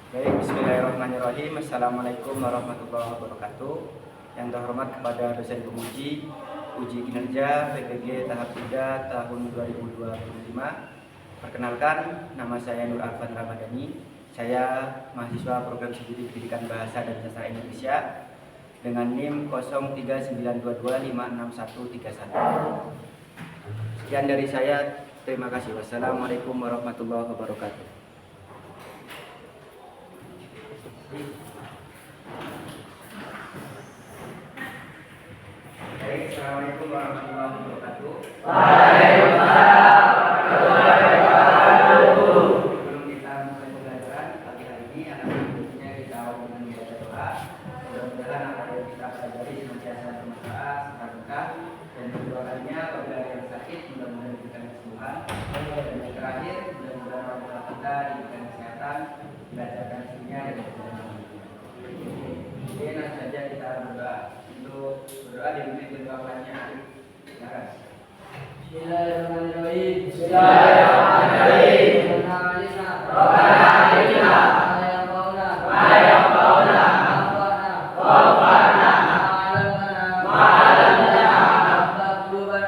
Baik, bismillahirrahmanirrahim. Assalamualaikum warahmatullahi wabarakatuh. Yang terhormat kepada dosen penguji uji kinerja PPG tahap 3 tahun 2025. Perkenalkan, nama saya Nur Arfan Ramadhani. Saya mahasiswa program studi pendidikan bahasa dan sastra Indonesia dengan NIM 0392256131. Sekian dari saya. Terima kasih. Wassalamualaikum warahmatullahi wabarakatuh. Baik, assalamualaikum warahmatullahi wabarakatuh. Waalaikumsalam warahmatullahi wabarakatuh. Sebelum kita mulai pembelajaran pagi hari ini, alhamdulillah kita awali dengan membaca doa. Mudah-mudahan apa yang kita pelajari senantiasa bermanfaat, berkah, dan kedua kalinya apabila ada yang sakit, mudah-mudahan diberikan kesembuhan. Dan yang terakhir, mudah-mudahan orang tua kita diberikan kesehatan, dilancarkan istrinya dan jadi langsung saja kita berdoa. Untuk berdoa dipimpin doanya. Silakan. Bismillahirrahmanirrahim. Bismillahirrahmanirrahim. Rabbana atina ma yanfa'una wanfa'na ma 'allamtana waghfir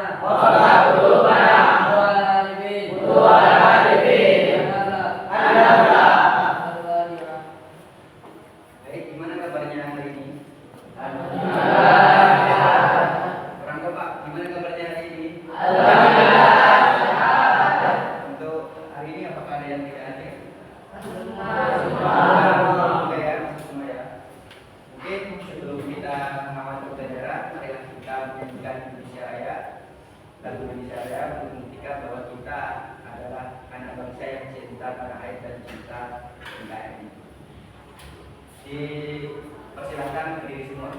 qulubana wa al-arifin annaka. Baik, gimana kabarnya hari ini? Orang tua Pak, gimana kabarnya hari ini? Untuk hari ini apakah ada yang tidak hadir? Oke ya, semua ya. Mungkin sebelum kita mengawal pembelajaran, marilah kita menyanyikan Indonesia Raya. Lagu Indonesia Raya membuktikan bahwa kita adalah anak bangsa yang cinta tanah air dan cinta NKRI. Dipersilakan berdiri semua.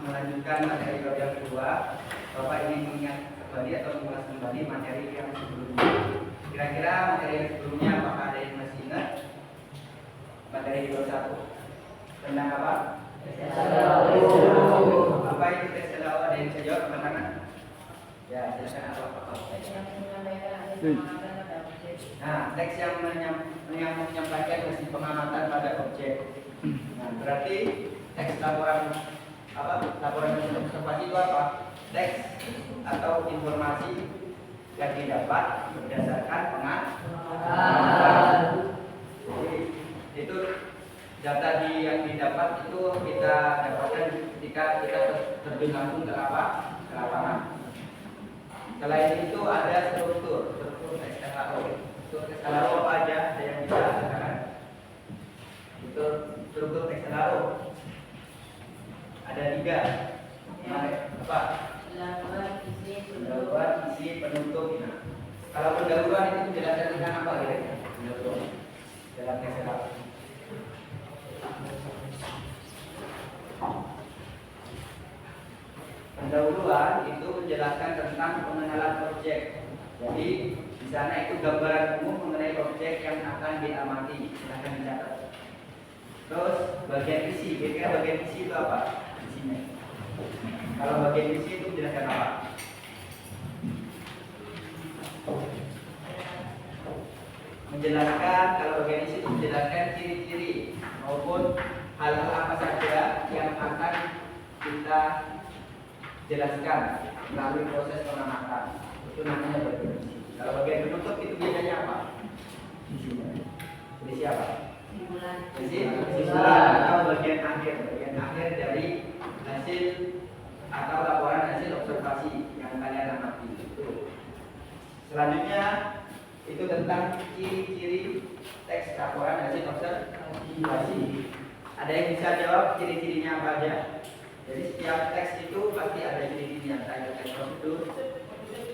Melanjutkan materi yang kedua, Bapak ingin mengingat kembali atau mengulas kembali materi yang sebelumnya. Kira-kira materi yang sebelumnya apakah ada yang masih ingat? Materi 21 tentang apa? Apa itu tes LAO? Ada yang bisa jawab angkat tangan? Ya, silakan apa? Nah, teks yang menyampaikan hasil pengamatan pada objek. Nah, berarti teks laporan observasi itu apa? Teks atau informasi yang didapat berdasarkan pengamatan. Jadi itu data yang didapat itu kita dapatkan ketika ketika kita terjun langsung ke lapangan. Selain itu ada struktur teks LAO. Struktur teks LAO apa aja? Ada yang bisa katakan? Struktur teks LAO ada 3. Apa? Pendahuluan, isi, penutup. Nah, kalau pendahuluan itu dijelaskan dengan apa kira-kira? Dalam teks LAO. Pendahuluan itu menjelaskan tentang pengenalan objek. Jadi di sana itu gambaran umum mengenai objek yang akan diamati. Silahkan dicatat. Terus bagian isi, kira-kira bagian isi itu apa? Isinya. Kalau bagian isi itu menjelaskan apa? Menjelaskan, kalau bagian isi itu menjelaskan ciri-ciri maupun hal-hal apa saja yang akan kita jelaskan melalui proses pengamatan. Itu namanya bagian isi. Kalau bagian penutup itu biasanya apa? Isinya. Isi apa? Kesimpulan atau bagian akhir dari hasil atau laporan hasil observasi yang kalian amati. Selanjutnya itu tentang ciri-ciri teks laporan hasil observasi. Ada yang bisa jawab ciri-cirinya apa aja? Jadi setiap teks itu pasti ada ciri-cirinya, kayak teks prosedur,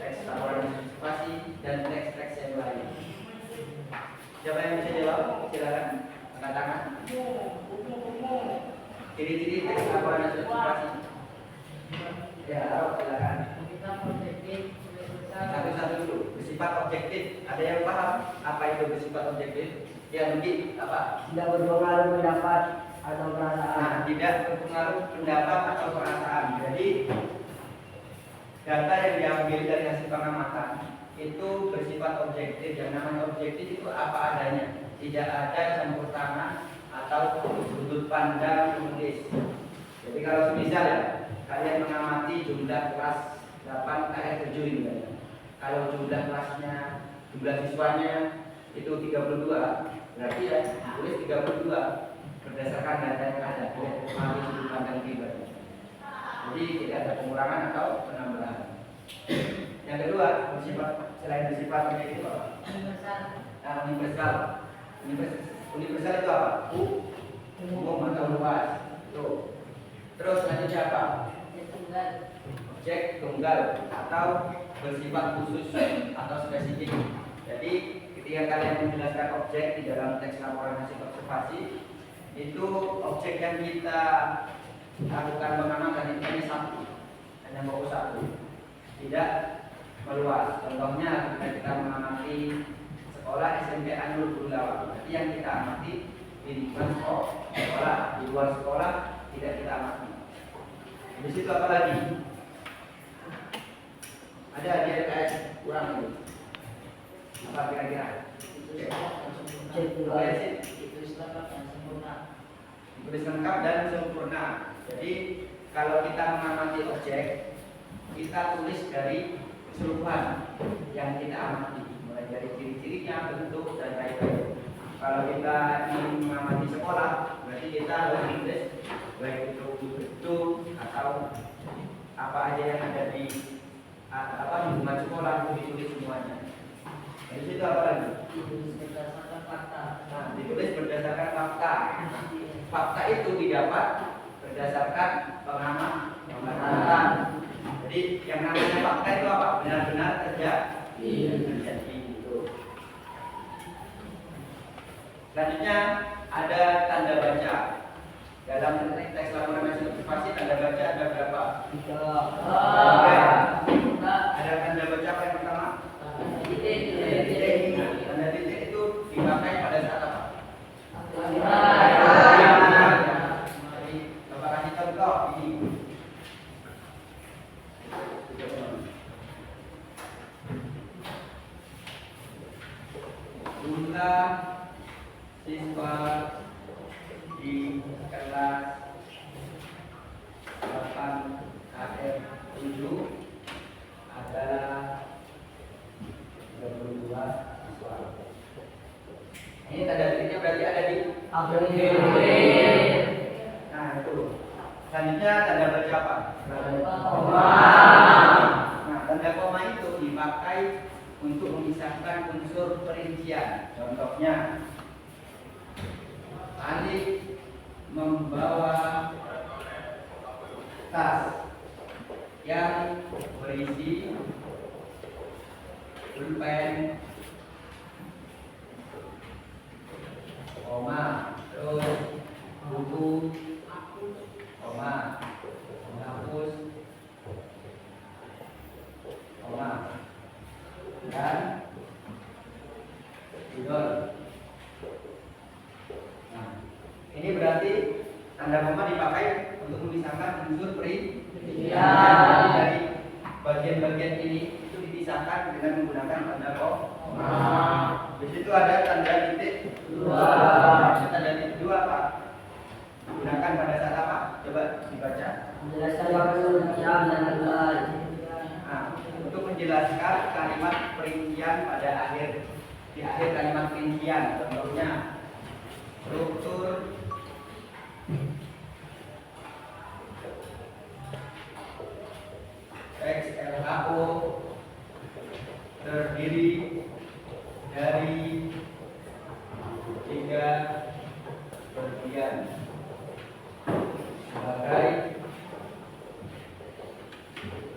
teks laporan observasi, dan teks-teks yang lain. Siapa yang bisa jawab? Silakan angkat tangan. Ciri-ciri teks laporan hasil observasi. Ya, silakan. Satu-satu dulu. Bersifat objektif. Ada yang paham apa itu bersifat objektif? Ya, mungkin apa? Tidak berpengaruh pendapat atau perasaan. Nah, tidak berpengaruh pendapat atau perasaan. Jadi data yang diambil dari hasil pengamatan itu bersifat objektif. Yang namanya objektif itu apa adanya. Tidak ada campur tangan atau sudut pandang penulis. Jadi kalau misal ya, kalian mengamati jumlah kelas 8 KR7 ini kan. Kalau jumlah kelasnya, jumlah siswanya itu 32, berarti ya tulis 32 berdasarkan data yang ada, tidak mengambil sudut pandang pribadi. Jadi tidak ada pengurangan atau penambahan. Yang kedua, selain bersifat objektif apa? Universal. Universal itu apa? Umum atau luas. Tuh. Terus selanjutnya apa? Objek tunggal atau bersifat khusus atau spesifik. Jadi ketika kalian menjelaskan objek di dalam teks laporan hasil observasi, itu objek yang kita lakukan pengamatan itu hanya satu, hanya fokus satu, tidak meluas. Contohnya ketika kita mengamati sekolah SMP Anur Gundawang, berarti yang kita amati di lingkungan sekolah, di luar sekolah tidak kita amati. Di situ apa lagi? Ada di RKS kurang ini. Apa kira-kira? Tulis lengkap dan sempurna. Jadi kalau kita mengamati objek, kita tulis dari keseluruhan yang kita amati, mulai dari ciri-cirinya, bentuk dan lain-lain. Kalau kita ingin mengamati sekolah, berarti kita harus tulis baik itu bentuk atau apa aja yang ada di lingkungan sekolah itu ditulis semuanya. Dari situ apa lagi? Ditulis berdasarkan fakta. Nah, ditulis berdasarkan fakta. Fakta itu didapat berdasarkan pengamatan. Jadi yang namanya fakta itu apa? Benar-benar terjadi itu. Selanjutnya ada tanda baca. Dalam teks laporan hasil observasi tanda baca ada berapa? 3. Ada tanda baca apa yang pertama? Titik. Tanda titik itu dipakai pada saat apa? Jadi Bapak kasih contoh ini. Jumlah siswa di kelas 8 KR7 adalah 32 siswa. Ini tanda titiknya berarti ada di April. Nah itu. Selanjutnya tanda tanda baca apa? Koma. Nah, tanda koma itu dipakai untuk memisahkan unsur perincian. Contohnya, Alif membawa tas yang berisi pulpen, koma, terus buku, koma, menghapus, koma, dan tidur. Nah, ini berarti tanda koma dipakai untuk memisahkan unsur perincian. Dari bagian-bagian ini itu dipisahkan dengan menggunakan tanda koma. Di situ ada tanda titik dua. Tanda titik dua apa? Digunakan pada saat apa? Coba dibaca. Menjelaskan waktu jam dan bulan. Nah, untuk menjelaskan kalimat perincian pada di akhir kalimat perincian. Contohnya struktur XLHO terdiri dari 3 bagian sebagai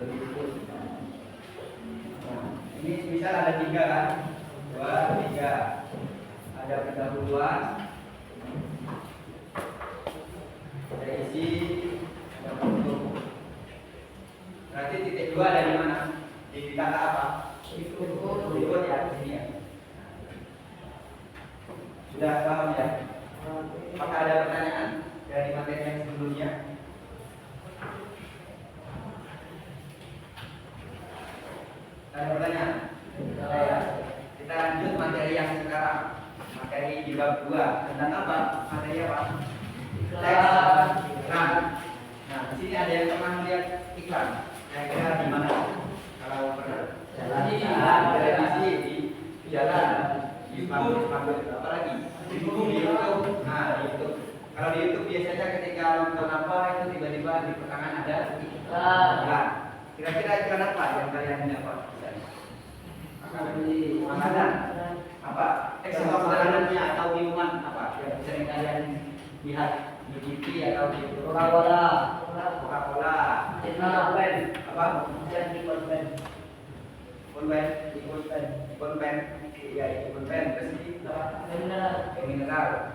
berikut. Nah, ini misal ada 3 kan? 2, 3. Ada pendahuluan, ada isi, ada bentuk. Berarti titik 2 ada di mana? Di kata apa? Berikut ya, di sini ya. Sudah paham ya? Apakah ada pertanyaan dari materi yang sebelumnya? Ada pertanyaan? Ya. Kita lanjut materi yang sekarang. Materi di bab 2 tentang apa? Materi apa? Teks iklan. Nah, di sini ada yang pernah melihat iklan. Kira-kira di mana? Kalau pernah di televisi, di jalan, di pabrik, apa lagi? Di YouTube. Nah, di YouTube. Kalau di YouTube biasanya ketika nonton apa itu tiba-tiba di pertengahan ada iklan. Kira-kira iklan apa yang kalian dapat? Makanan apa? Makanannya atau minuman apa? Yang sering kalian lihat di TV atau di Coca-Cola. Coca-Cola. Pulpen. Apa? Jadi pulpen. Pulpen. Iya, pulpen. Terus ini apa? Mineral.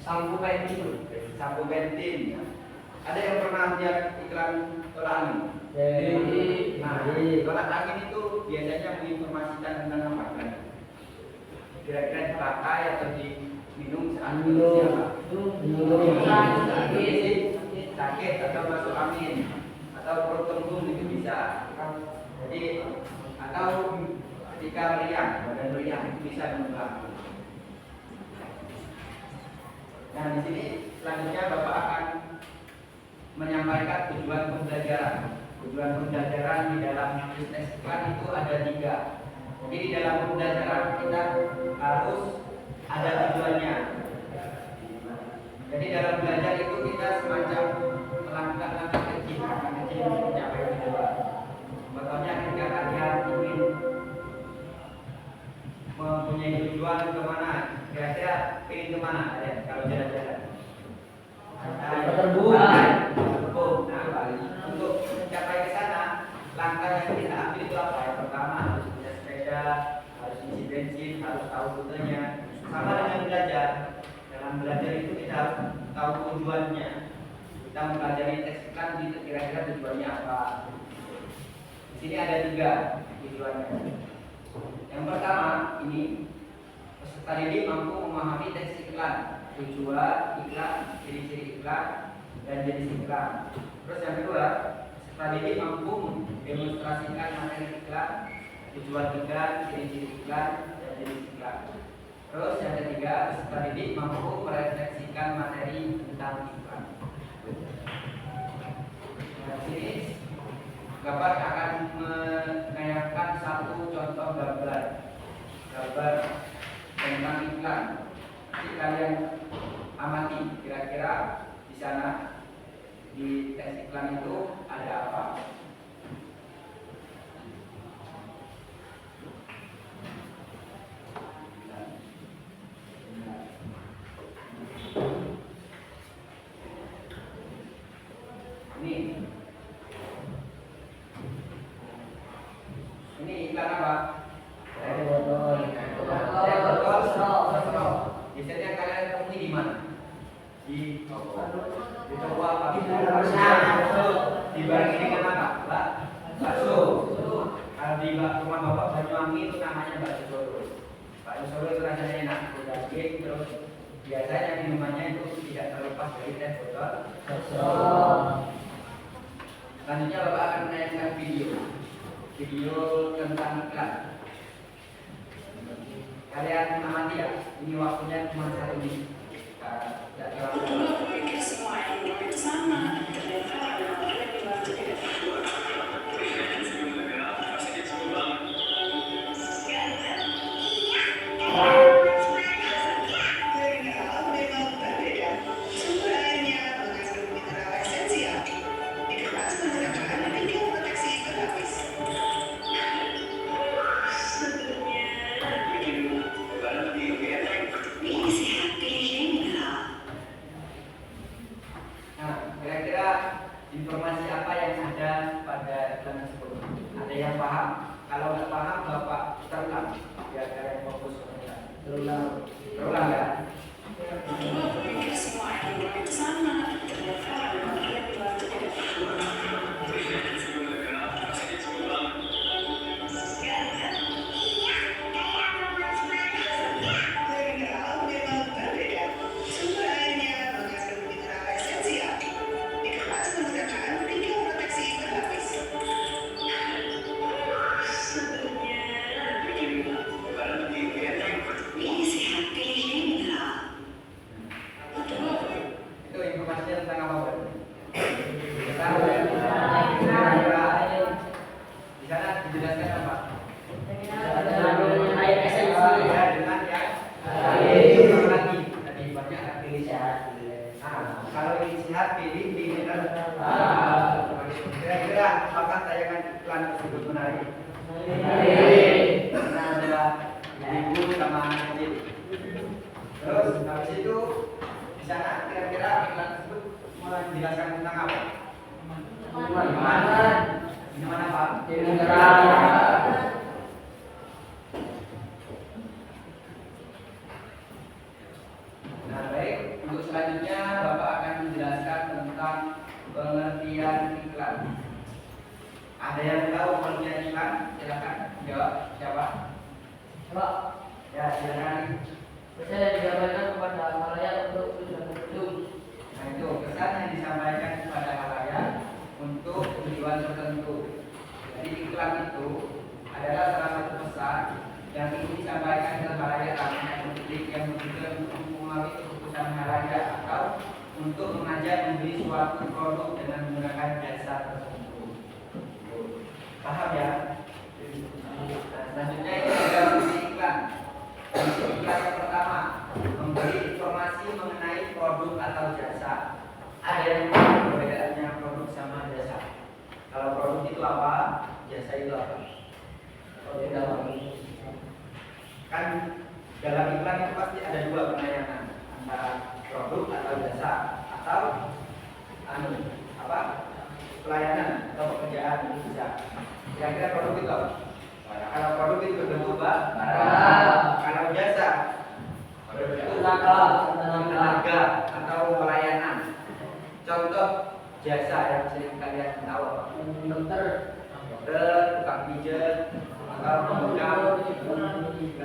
Sampo bensin. Sampo bensin. Ada yang pernah lihat iklan tolak angin? Nah, tolak angin itu biasanya menginformasikan tentang apa kan? Kira-kira dipakai atau diminum saat sakit atau masuk angin atau perut kembung itu bisa. Jadi atau ketika meriang, badan meriang itu bisa mengubah. Nah, di sini selanjutnya Bapak akan menyampaikan tujuan pembelajaran. Tujuan pembelajaran di dalam bisnis iklan itu ada 3. Jadi di dalam pembelajaran kita harus ada tujuannya. Jadi dalam belajar itu kita semacam langkah-langkah kecil untuk mencapai tujuan. Contohnya ketika kalian ingin mempunyai tujuan kemana, kira-kira ingin kemana kalian kalau jalan-jalan? Nah, untuk mencapai ke sana, langkah yang kita ambil itu apa? Yang pertama harus punya sepeda, harus isi bensin, harus tahu rutenya. Sama dengan belajar. Dalam belajar itu kita harus tahu tujuannya. Kita mempelajari teks iklan itu kira-kira tujuannya apa. Di sini ada 3 tujuannya. Yang pertama ini peserta didik mampu memahami teks iklan, tujuan iklan, ciri-ciri iklan, dan jenis iklan. Terus yang kedua, peserta didik mampu mendemonstrasikan materi iklan, tujuan iklan, ciri-ciri iklan, dan jenis iklan. Terus yang ketiga, peserta didik mampu merefleksikan materi tentang iklan. Nah, di sini Bapak akan menayangkan satu contoh gambar tentang iklan. Jadi kalian amati kira-kira di sana di teks iklan itu ada apa? Ini iklan apa? Biasanya kalian temui di mana? Di toko apa? Di barang ini kan apa? Bakso. Kalau di rumah bapak Banyuwangi itu namanya bakso Solo. Bakso Solo itu rasanya enak, daging, terus biasanya minumannya itu tidak terlepas dari teh botol bakso. Selanjutnya bapak akan menayangkan video tentang iklan. Kalian amati ya, ini waktunya cuma 1 menit. Tidak terlalu. Semua yang sama. Informasi apa yang ada pada iklan tersebut? Ada yang paham? Kalau nggak paham, bapak terulang biar kalian fokus ke iklan. Terulang ya. Semua yang sama. Itu informasinya tentang apa, Bro? Di sana dijelaskan apa? Air esensi. Ya, dengan yang lagi tadi banyak pilih sehat. Nah, kalau ingin sehat pilih mineral. Kira-kira apakah tayangan iklan tersebut menarik? Karena ada ibu sama anak kecil. Terus habis itu di sana kira-kira iklan tersebut menjelaskan tentang apa? Minuman apa? Nah, baik. Untuk selanjutnya Bapak akan menjelaskan tentang pengertian iklan. Ada yang tahu pengertian iklan? Silakan jawab. Siapa? Ya, silakan. Bisa disampaikan kepada halayak untuk tujuan tertentu. Nah, itu pesan yang disampaikan kepada halayak untuk tujuan tertentu. Jadi iklan itu adalah salah satu pesan yang ingin disampaikan ke halayak ramai publik yang bertujuan untuk mempengaruhi keputusan halayak atau untuk mengajak membeli suatu produk dengan menggunakan jasa tertentu. Paham ya? Nah, selanjutnya itu ada fungsi iklan. Fungsi iklan yang pertama, memberi informasi mengenai produk atau jasa. Ada yang tahu perbedaannya produk sama jasa? Kalau produk itu apa, jasa itu apa? Kan dalam iklan itu pasti ada 2 penayangan, antara produk atau jasa atau pelayanan atau pekerjaan itu bisa. Kira-kira produk itu apa? Kalau produk itu berbentuk barang. Kalau jasa berbentuk tenaga atau pelayanan. Contoh jasa yang sering kalian tahu apa? Dokter, tukang pijat, atau pemodal,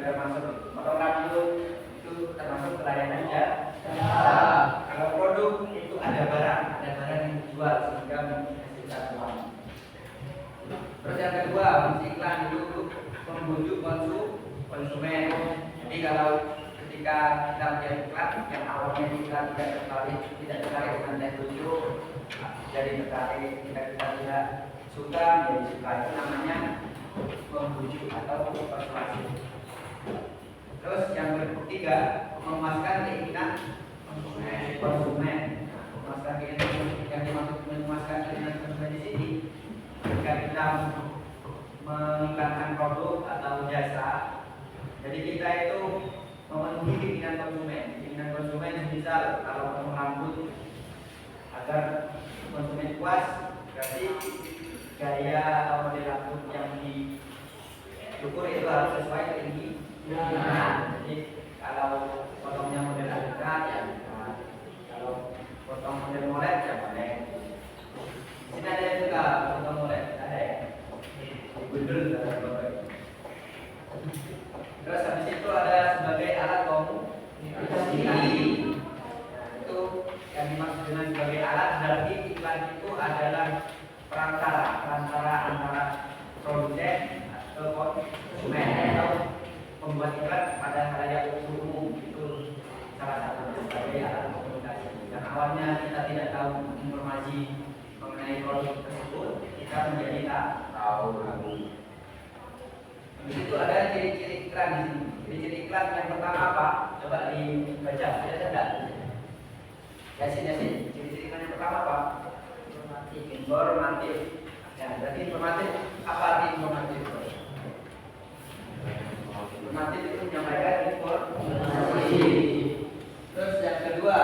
ada masuk potong rambut, itu termasuk pelayanan jasa. Kalau produk itu ada barang yang dijual sehingga menghasilkan uang. Terus yang kedua, fungsi iklan itu membujuk konsumen. Jadi kalau ketika kita melihat iklan yang awalnya kita tidak tertarik dengan teh tujuh, jadi tertarik, kita lihat suka menjadi suka, itu namanya membujuk atau persuasi. Terus yang ketiga, memuaskan keinginan konsumen. memuaskan keinginan yang dimaksud memuaskan keinginan konsumen di sini. Jika kita mengiklankan produk atau jasa, jadi kita itu memenuhi keinginan konsumen. Keinginan konsumen misal kalau mau rambut agar konsumen puas, berarti gaya atau model rambut yang diukur itu harus sesuai tinggi. Jadi kalau potongnya model agak ya dekat, kalau potong model molet ya molet. Di sini ada juga potong molet, ada ya. Gundul. Terus habis itu ada sebagai alat komunikasi. Itu yang dimaksud dengan sebagai alat berarti iklan itu adalah perantara antara produsen atau konsumen atau pembuat iklan pada halayak umum. Itu salah satu sebagai alat komunikasi. Yang awalnya kita tidak tahu informasi mengenai produk tersebut, kita menjadi tahu. Di situ ada ciri-ciri iklan di sini. Ciri-ciri iklan yang pertama apa? Coba dibaca. Ada enggak? Yasin. Ciri-ciri iklan yang pertama apa? Informatif. Ya, berarti informatif. Apa arti informatif? Informatif itu menyampaikan informasi. Terus yang kedua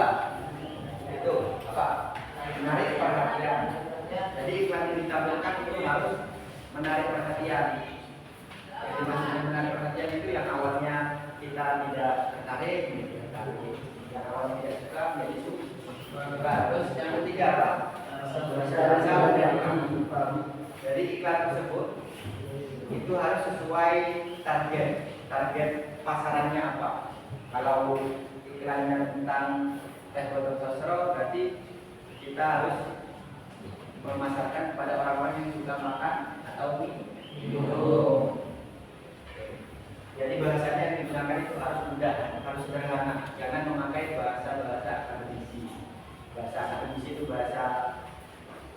itu apa? Menarik perhatian. Jadi iklan yang ditampilkan itu harus menarik perhatian. Jadi maksudnya menarik perhatian itu yang awalnya kita tidak tertarik, yang awalnya tidak suka menjadi suka. Terus yang ketiga apa? Jadi iklan tersebut itu harus sesuai target pasarannya apa. Kalau iklannya tentang teh botol sosro, berarti kita harus memasarkan kepada orang-orang yang suka makan atau minum. Jadi bahasanya yang digunakan itu harus mudah, harus sederhana. Jangan memakai bahasa akademisi. Bahasa akademisi itu bahasa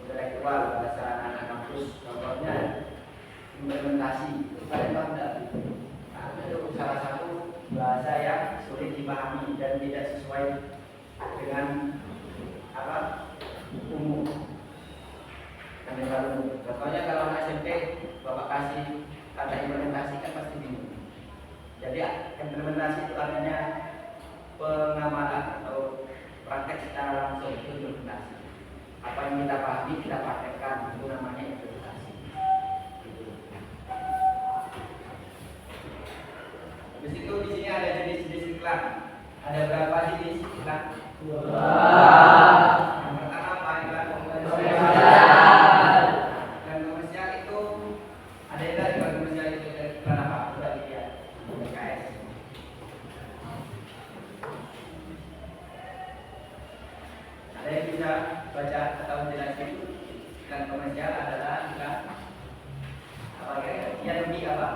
intelektual, bahasa anak kampus. Contohnya implementasi. Kalian tahu tidak? Nah, itu salah satu bahasa yang sulit dipahami dan tidak sesuai dengan apa umum. Contohnya kalau anak SMP bapak kasih kata implementasi kan pasti bingung. Jadi implementasi itu artinya pengamalan atau praktek secara langsung, itu implementasi. Apa yang kita pahami kita praktekkan, itu namanya implementasi. Habis itu di sini ada jenis-jenis iklan. Ada berapa jenis iklan? 2. Yang pertama apa? Iklan komersial. Dan komersial itu ada yang dari iklan komersial itu iklan apa? Sudah dilihat. BKS. Ada yang bisa baca atau jelasin? Iklan komersial adalah iklan apa kira-kira? Yang lebih apa?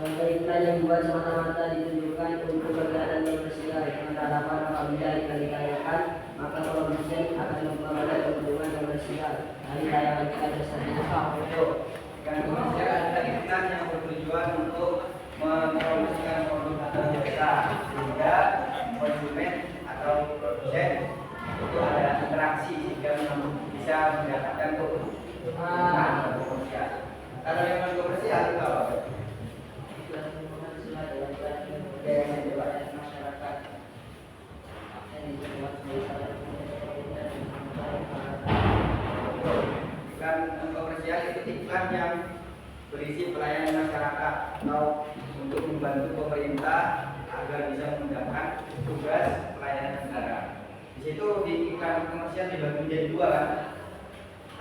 Iklan yang dibuat semata-mata ditunjukkan untuk kegiatan komersial. Harapan apabila iklan ditayangkan, maka produsen akan memperoleh keuntungan komersial dari tayangan iklan tersebut. Iklan komersial adalah iklan yang bertujuan untuk mempromosikan produk atau jasa sehingga konsumen atau produsen itu ada interaksi sehingga bisa mendapatkan keuntungan komersial. Kalau yang non komersial itu apa? Masyarakat iklan komersial itu iklan yang berisi pelayanan masyarakat atau untuk membantu pemerintah agar bisa menjalankan tugas pelayanan negara. Di situ di iklan komersial dibagi menjadi 2 kan?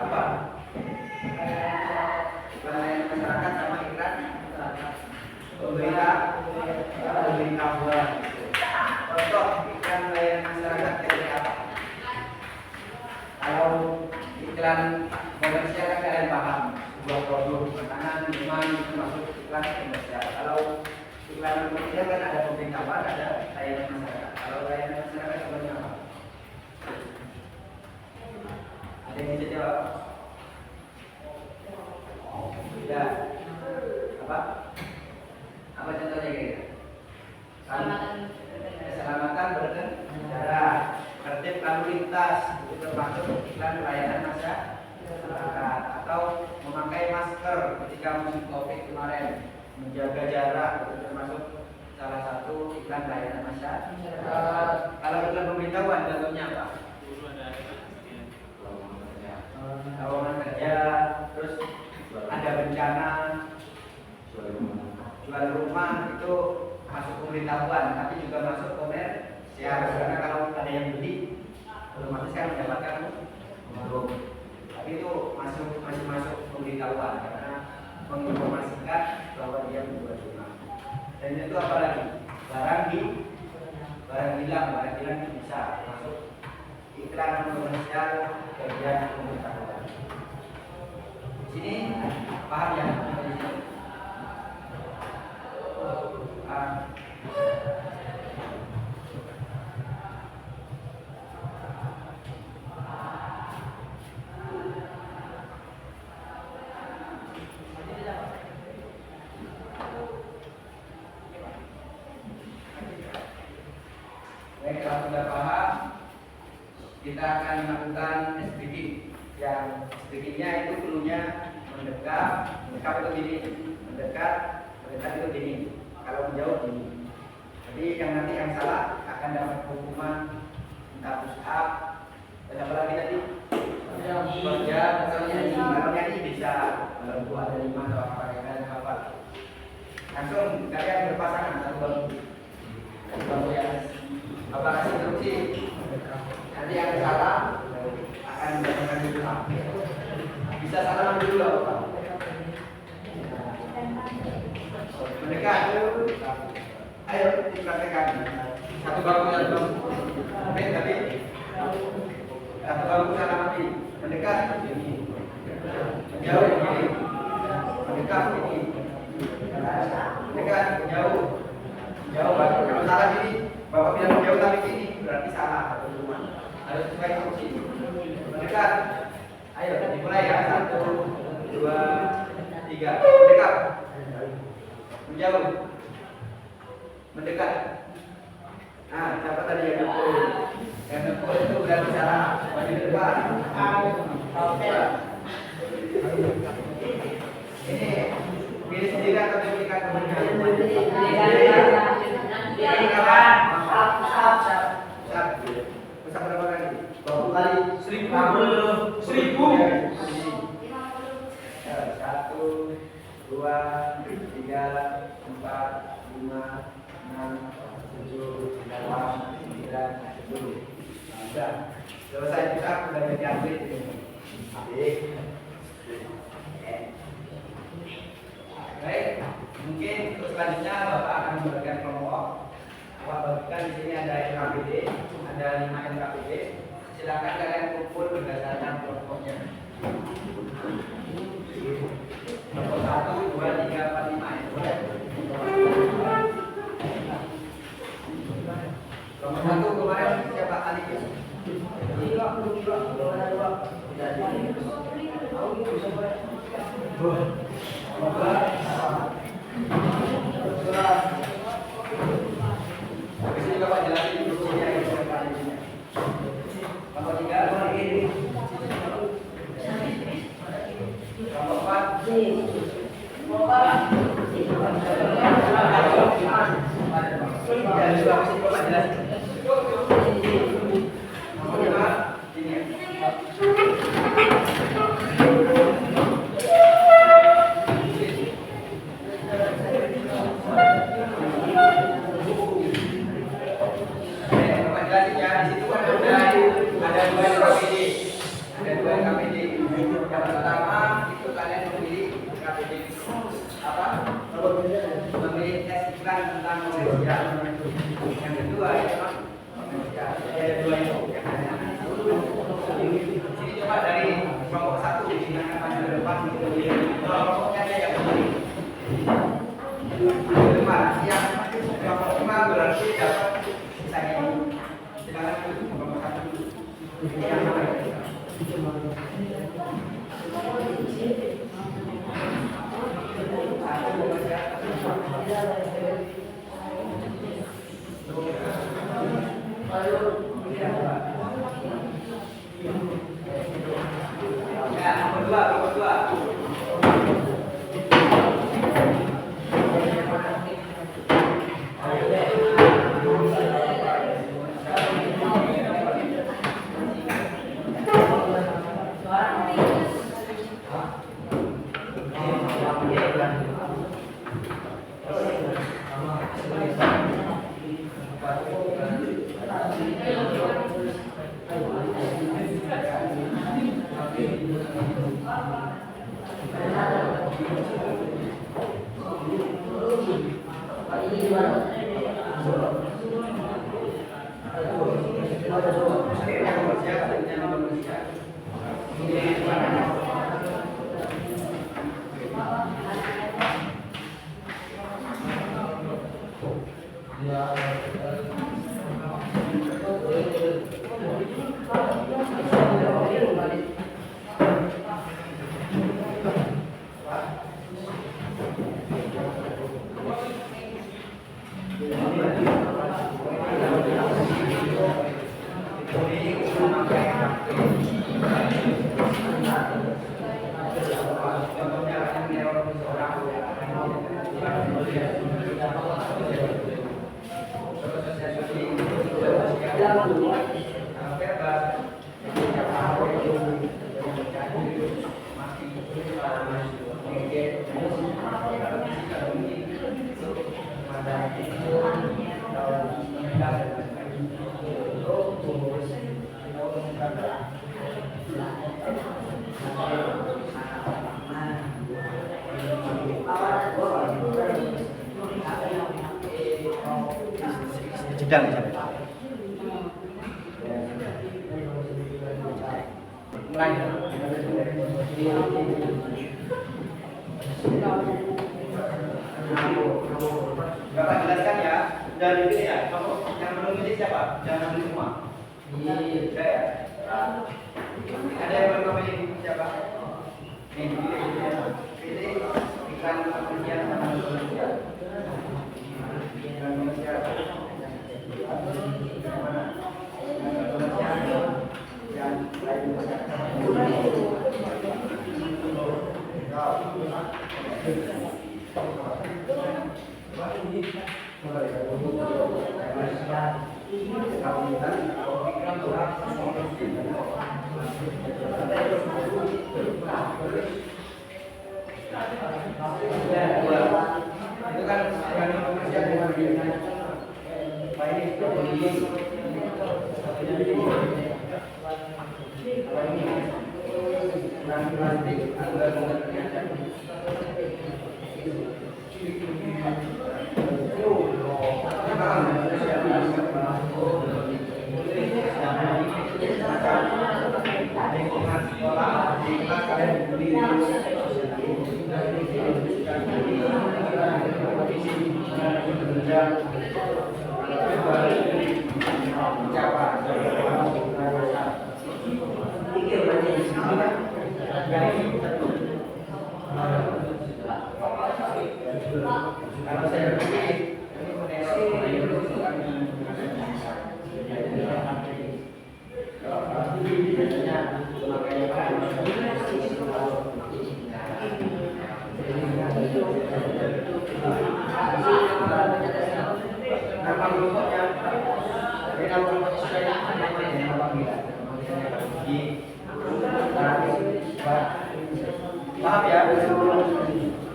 Apa? Iklan pelayanan masyarakat sama iklan pemberitahuan. Contoh iklan pelayanan masyarakat seperti apa? Kalau iklan komersial kan kalian paham, sebuah produk makanan, minuman itu masuk iklan komersial. Kalau iklan komersial kan ada pemberitahuan, ada layanan masyarakat. Kalau layanan masyarakat seperti apa? Ada yang bisa jawab? Tidak. Apa? Apa contohnya kira-kira? Keselamatan berkendara, tertib lalu lintas, itu termasuk ketika musim COVID kemarin, menjaga jarak itu termasuk salah satu iklan layanan masyarakat. Kalau iklan pemberitahuan contohnya apa? Lowongan kerja, terus ada bencana, jual rumah itu masuk pemberitahuan, tapi juga masuk komersial. Karena kalau ada yang beli, otomatis kan mendapatkan untung. Tapi itu masih masuk pemberitahuan karena menginformasikan bahwa dia menjual rumah. Dan itu apa lagi? Barang hilang bisa masuk iklan komersial bagian pemberitahuan. Di sini paham ya? Baik, kalau sudah paham, kita akan melakukan speaking. Yang speakingnya itu perlunya mendekat itu gini, mendekat itu gini. Kalau menjauh gini. Jadi yang nanti yang salah akan dapat hukuman entah push up, dan apa lagi tadi? Kerja, kalau nyanyi bisa bangku ada 5 atau apa dan apa. Langsung kalian berpasangan satu bangku yang apa kasih instruksi. Nanti yang salah akan mendapatkan hukuman. Bisa salah dulu apa? Mendekat. Ayo dipraktekkan. Satu bangku yang belum. Tapi satu bangku sana mati. Mendekat ini. Menjauh ini. Mendekat ini. Mendekat jauh. Jauh baru. Kalau salah ini, Bapak bilang menjauh tapi ini berarti salah. Harus sesuai instruksi. Mendekat. Ayo dimulai ya. 1, 2, 3. Mendekat. Menjauh. Mendekat. Nah, siapa tadi yang nepul? Yang nepul itu berarti salah. Maju ke depan. Ini pilih sendiri atau diberikan kemenangan? Besar berapa kali? 20 kali. 1000. 1, 2, 3, 4, 5, 6, 7, 8, 9, 10. Sudah selesai kita sudah jadi atlet ini. Baik, mungkin untuk selanjutnya Bapak akan membagikan kelompok. Bapak bagikan di sini ada NKPD, ada 5 NKPD. Silakan kalian kumpul berdasarkan kelompoknya. Kelompok 1, 2, 3, 4, 5 ya. Boleh. Kelompok 1 kemarin siapa Ali? Habis ini Bapak jelasin instruksinya yang sekarang ini. Kelompok 3 kelompok 4 Yang pertama itu kalian memilih KPD apa? Memilih tes iklan tentang komersial. Yang kedua itu komersial. Ada 2 itu. Sini coba dari kelompok 1 silakan maju ke depan memilih kelompoknya ada yang memilih. Depan yang kelompok 5 berarti dapat sisanya. Silakan kelompok 1 dulu. Yang mana? Ya, nomor 2. Pak ini gimana? Sedang sampai. Mulai. Bapak jelaskan ya, dari ini ya. Kamu yang belum ini siapa? Jangan ambil semua. Iya ya. Ada yang belum memilih siapa? Ini pilih iklan kemudian sama kemudian. Itu kan Maaf ya,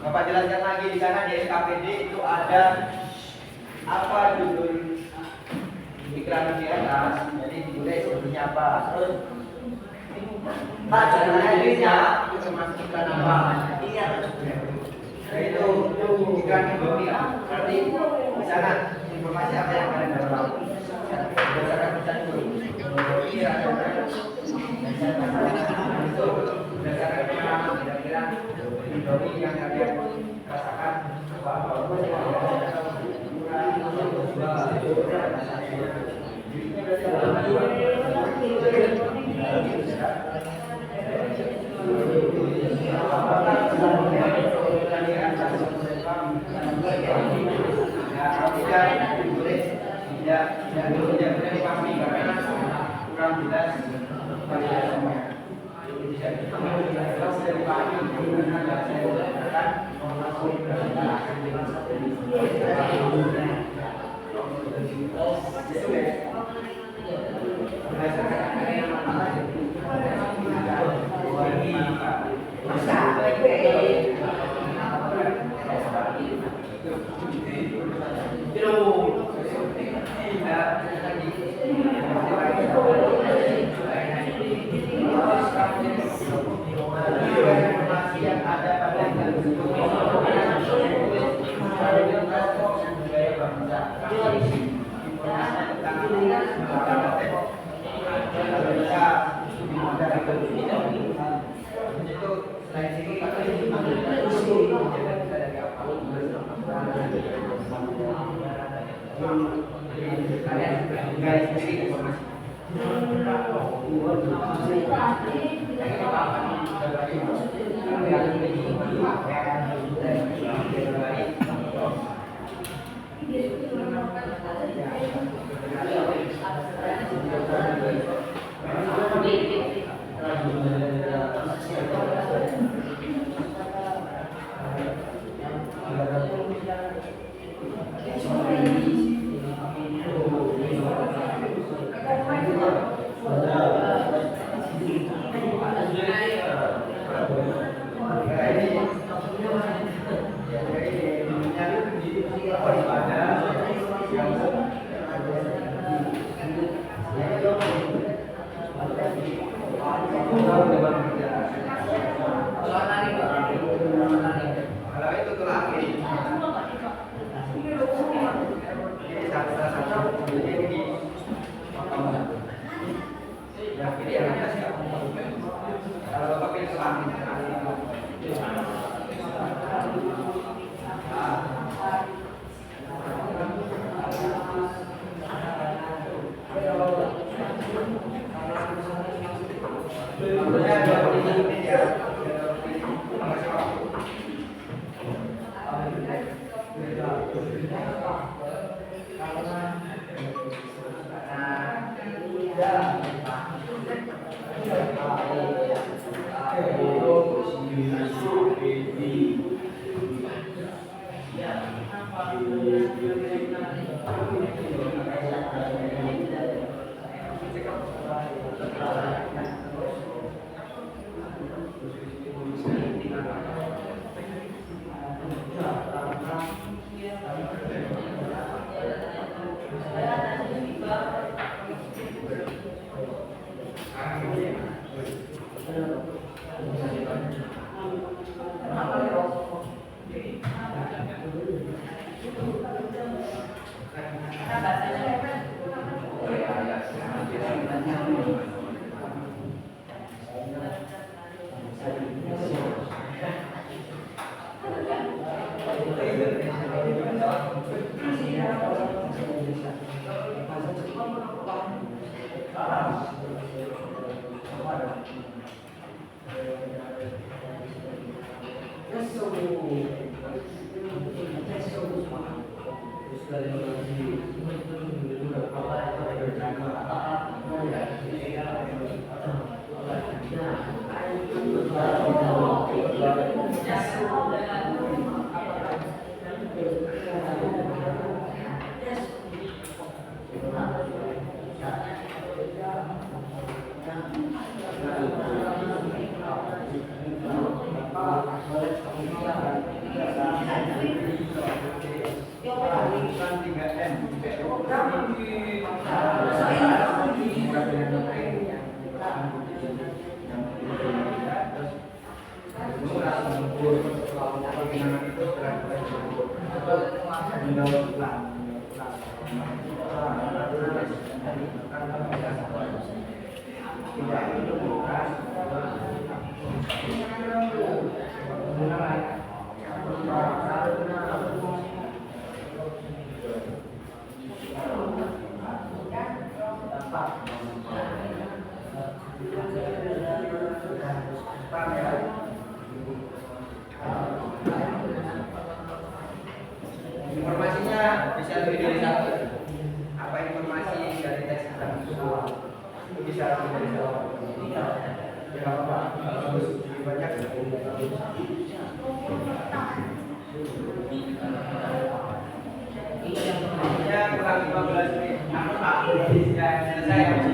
Bapak jelaskan lagi di sana di SKPD itu ada apa judul iklan di atas, jadi ditulis judulnya apa. Terus Pak jangan lihatnya itu termasuk iklan apa? Iya. Itu iklan Indomie ya. Berarti di sana informasi apa yang kalian dapat? Berdasarkan pesan itu. Iya. Itu berdasarkan pengalaman kira-kira Indomie yang kalian rasakan informasi yang ada Kalian gali sendiri informasi. Kalau itu terakhir, ini satu ini yang ini yang atas ya. Kalau bapak pilih terakhir. Informasinya bisa lebih dari satu. Apa informasi dari tes kita? Bisa lebih dari satu. Ya apa? Harus lebih banyak. Ya kurang 15 menit. Apa? Ya selesai uji.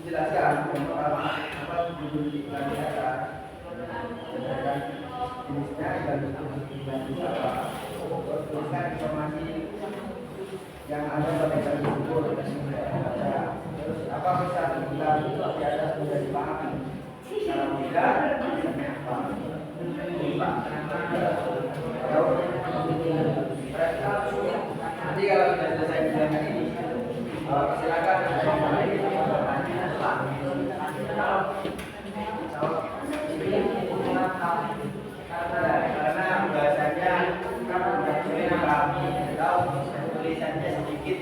Jelaskan yang pertama apa judul iklan negara, jenisnya dan iklan apa, tuliskan informasi yang ada pada iklan tersebut. Terus apa pesan iklan itu di atas sudah dipahami. Kalau tidak, pesannya apa? Nanti kalau sudah selesai penjelasan ini, silakan karena bahasanya tulisannya sedikit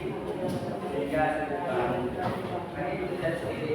sehingga ini tulisan sendiri.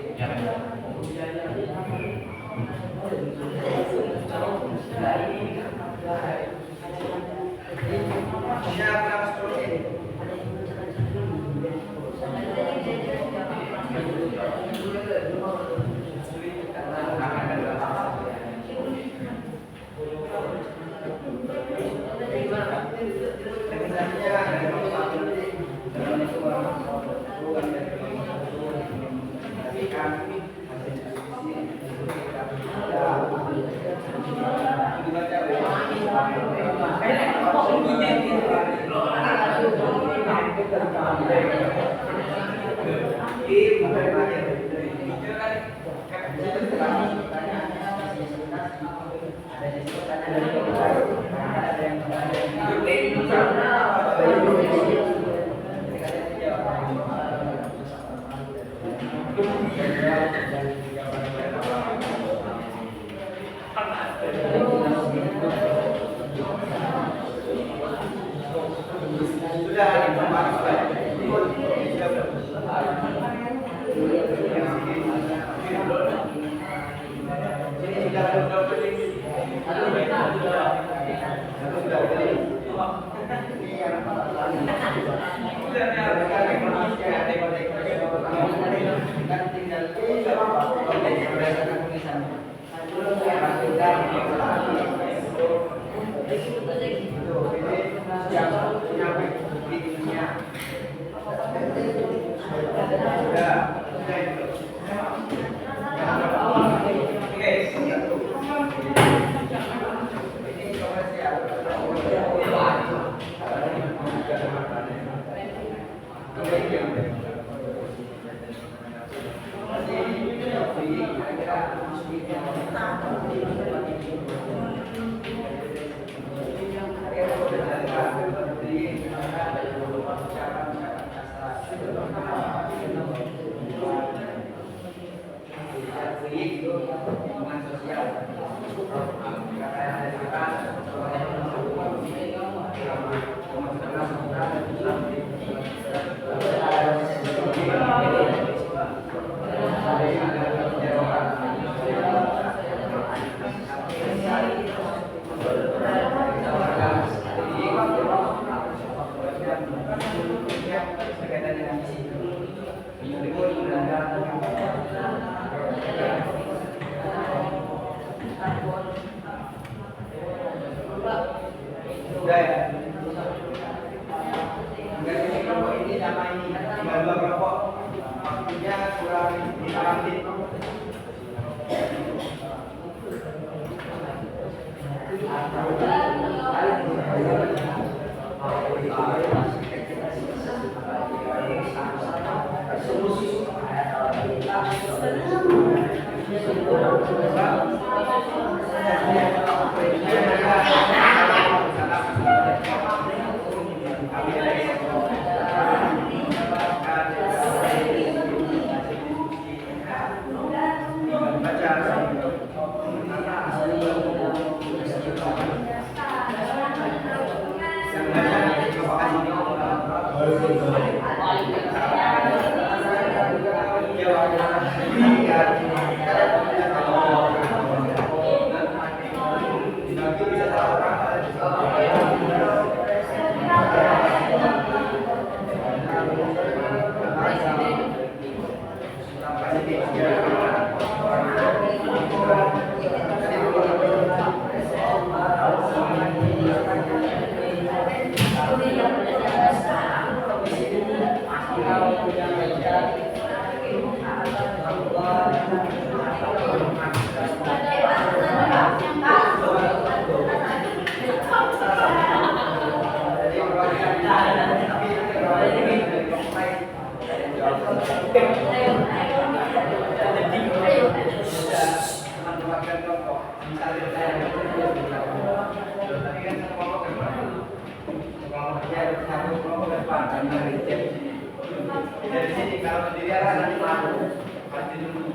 Sudah ya? Enggak ini kelompok ini sama ini, tinggal dua kelompok. Waktunya kurang 5 menit. Dari sini kalau diri nanti malu. Pasti dulu.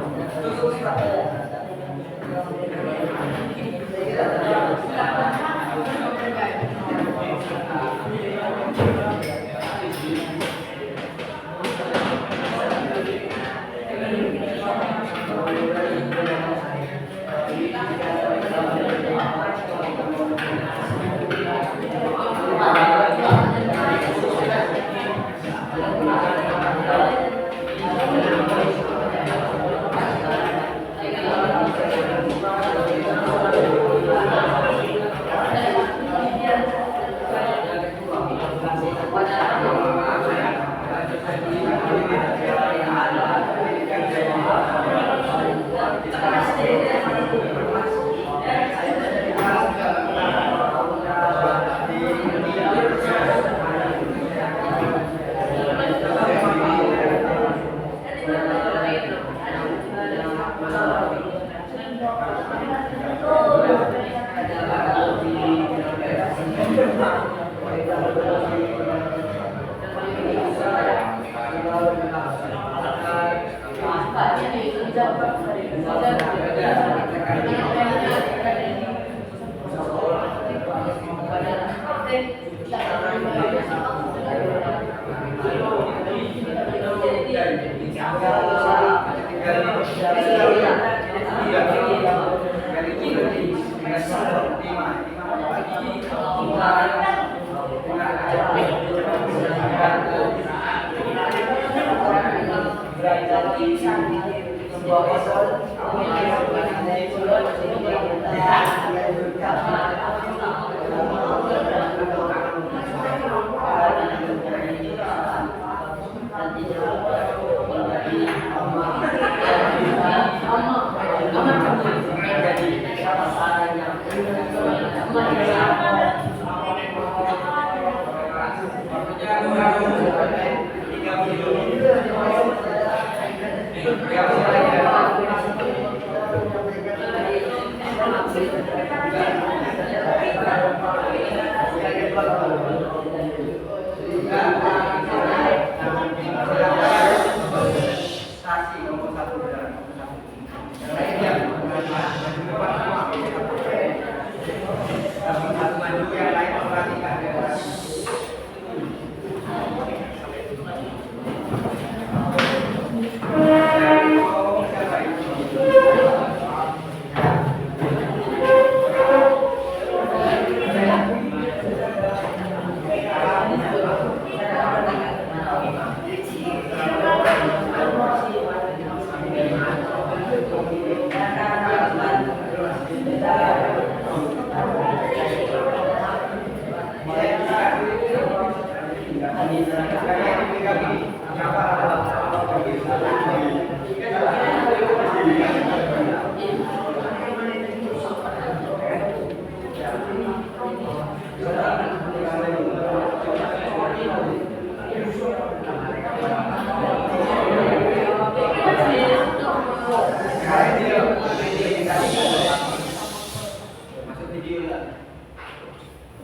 Masuk video lah.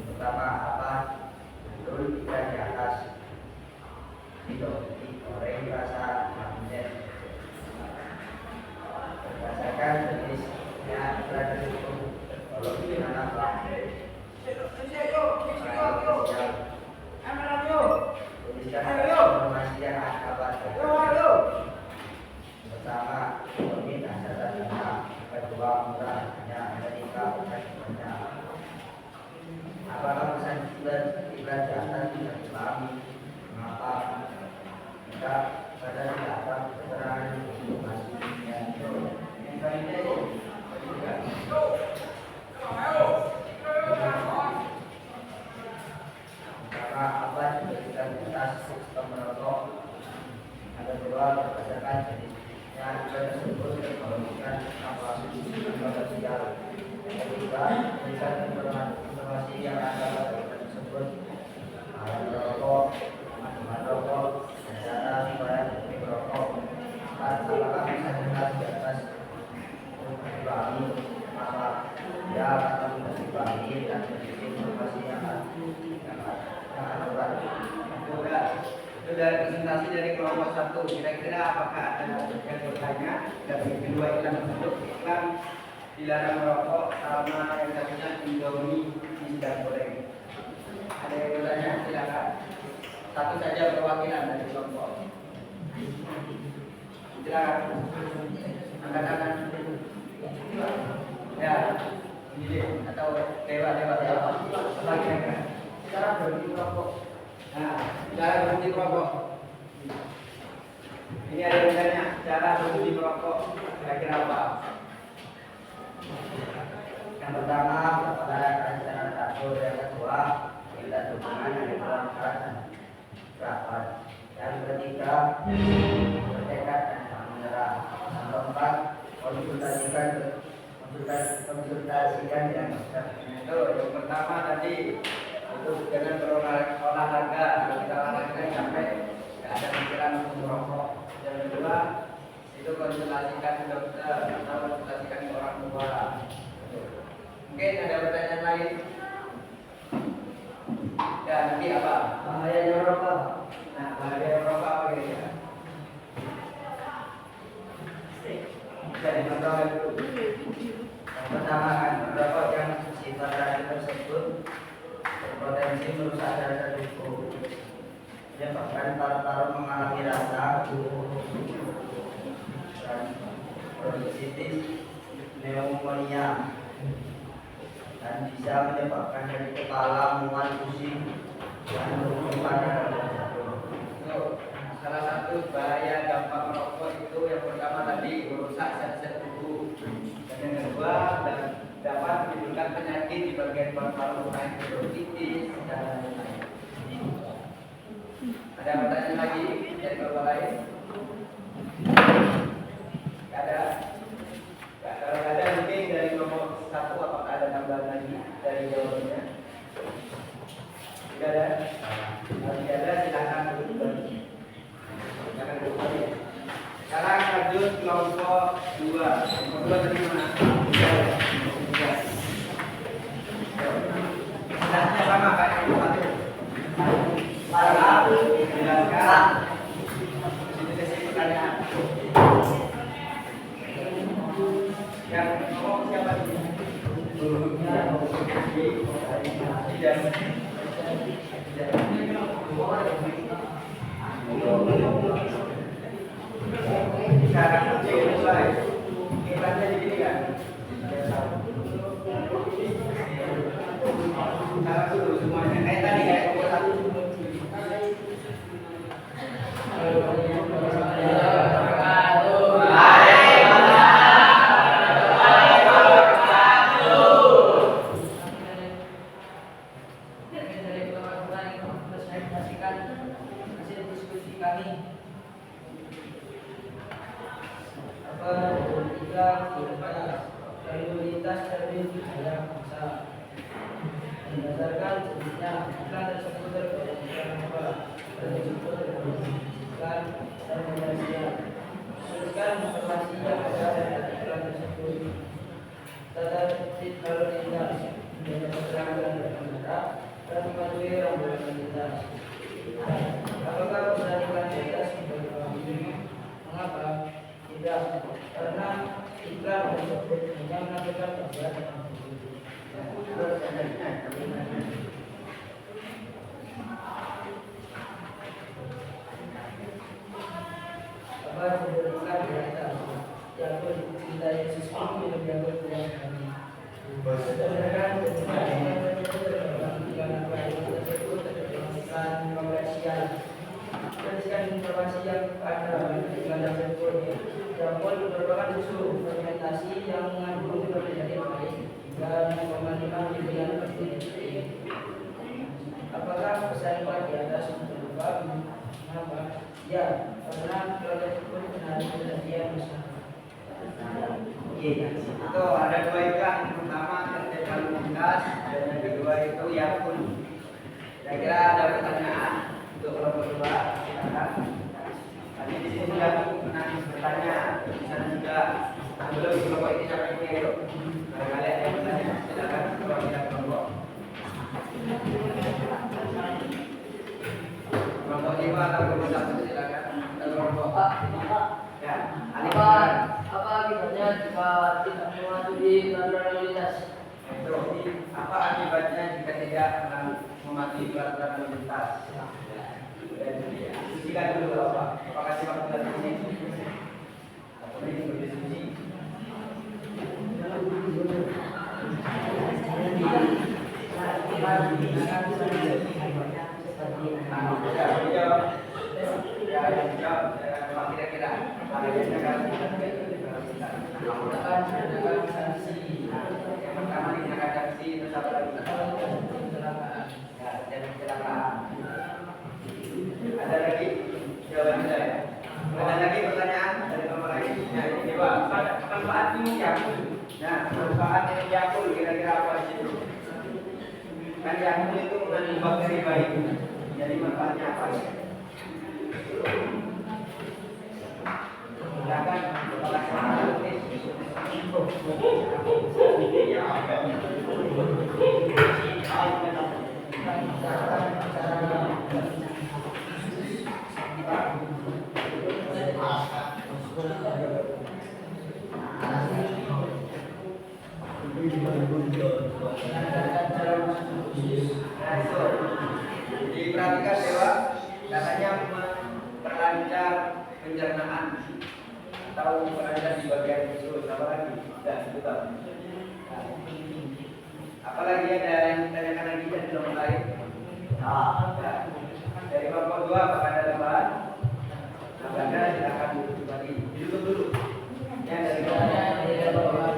Pertama apa? Dulu kita di atas digoreng rasa magnet berdasarkan jenisnya berada cukup kalau gimana Pak tuliskan informasi yang ada pada pertama ini dasar data kedua murahnya Amerika banyak apakah pesan iklan data tidak dipahami mengapa kita pada data keterangan informasi yang lainnya maka apa diberikan atas sistem merokok ada dua berdasarkan jenisnya juga tersebut menunjukkan apa sosial yang kedua berikan informasi yang ada pada tersebut merokok merokok dan cara dibayar dari merokok apakah bisa jelas di atas dipahami apa ya atau tidak dipahami dan informasi yang itu dari presentasi dari kelompok 1. Kira-kira apakah ada yang bertanya dari kedua iklan tersebut? Iklan dilarang merokok sama yang satunya Indomie tidak goreng. Ada yang bertanya? Silakan. Satu saja perwakilan dari kelompok. Silakan. Angkat-angkat. Ya, ini atau dewa. Apa kira-kira? Cara berhenti merokok. Nah, cara berhenti merokok. Ini ada yang bertanya, cara berhenti merokok kira-kira apa? Yang pertama, pada cara satu, yang kedua, kita hubungan dengan perangkat dan rapat. Yang ketiga, bertekad dan tak menyerah. Yang keempat, konsultasikan yang itu yang pertama tadi itu dengan berolahraga. Kalau kita olahraga sampai tidak ada pikiran untuk merokok. Yang kedua itu konsultasikan dokter atau konsultasikan orang tua. Mungkin ada pertanyaan lain? Ya, nanti apa? Bahayanya merokok. Nah, bahaya merokok apa kira-kira? Jadi contoh itu. Yang pertama kan merokok yang sifat racun tersebut berpotensi merusak dada tubuh. Menyebabkan paru-paru mengalami rasa dan bronkitis, pneumonia, dan bisa menyebabkan nyeri kepala, mual, pusing, dan lumpuhan pada jantung. Salah satu bahaya dampak merokok itu yang pertama tadi merusak zat-zat tubuh, dan yang kedua dapat menimbulkan penyakit di bagian paru-paru lain, bronkitis dan lain-lain. Ada pertanyaan lagi dari kelompok lain? Tidak ada. Ya, kalau ada mungkin dari kelompok 1 apakah ada tambahan lagi dari jawabannya? Tidak ada. Kalau tidak ada silakan duduk. Silakan duduk. Sekarang lanjut kelompok 2. Kelompok 2 tadi mana? Dasarnya sama kayak kelompok 1. Jelaskan. Sini pertanyaan. Yang ngomong siapa ini? Sekarang mulai. Iklannya di sini kan? Sekarang dulu semuanya. Kayak tadi kayak kelompok 1. Berdasarkan jenisnya iklan tersebut berbeda dan tuliskan informasi yang ada pada iklan tersebut. Tata tertib lalu lintas, keterangan dan berkata, dan mematuhi rambu lalu lintas. Informasi yang ada di dalam tersebut dapat merupakan usul fermentasi yang mengandung perbedaan baik dan pemandian pilihan seperti apakah pesan Pak di atas berupa apa? Ya, karena produk tersebut benar kejadian bersama. Itu ada dua ikan, yang pertama terkait lalu lintas dan yang kedua itu yakun. Kira-kira ada pertanyaan untuk kelompok dua, silakan. Tadi di sini sudah pernah bertanya, di sana juga belum kelompok ini sampai punya itu. Barangkali ada yang bertanya, silakan perwakilan kelompok. Kelompok 5 atau kelompok 1 silakan. Kelompok ya, Apa akibatnya jika tidak mematuhi peraturan lalu lintas? Apa akibatnya jika tidak mematuhi peraturan lalu lintas? Diskusikan dulu Bapak. Apakah simak tadi ini? Ini berdiskusi. Kira-kira yang pertama dikenakan sanksi itu apa lagi? Ya, dan kecelakaan. Ada lagi jawaban saya. Ada lagi pertanyaan dari kelompok lain? Nah, ini Pak. Manfaat minum yakul. Nah, manfaat minum yakul kira-kira apa di situ? Kan yakul itu mengandung bakteri baik. Jadi manfaatnya apa ya? Silakan diperhatikan dewa, katanya memperlancar pencernaan atau memperlancar di bagian usus, apa lagi? Dan betul. Apalagi ada yang ditanyakan lagi dari kelompok lain? Dari kelompok 2 apakah ada tambahan? Apakah silakan kembali dulu. Yang dari kelompok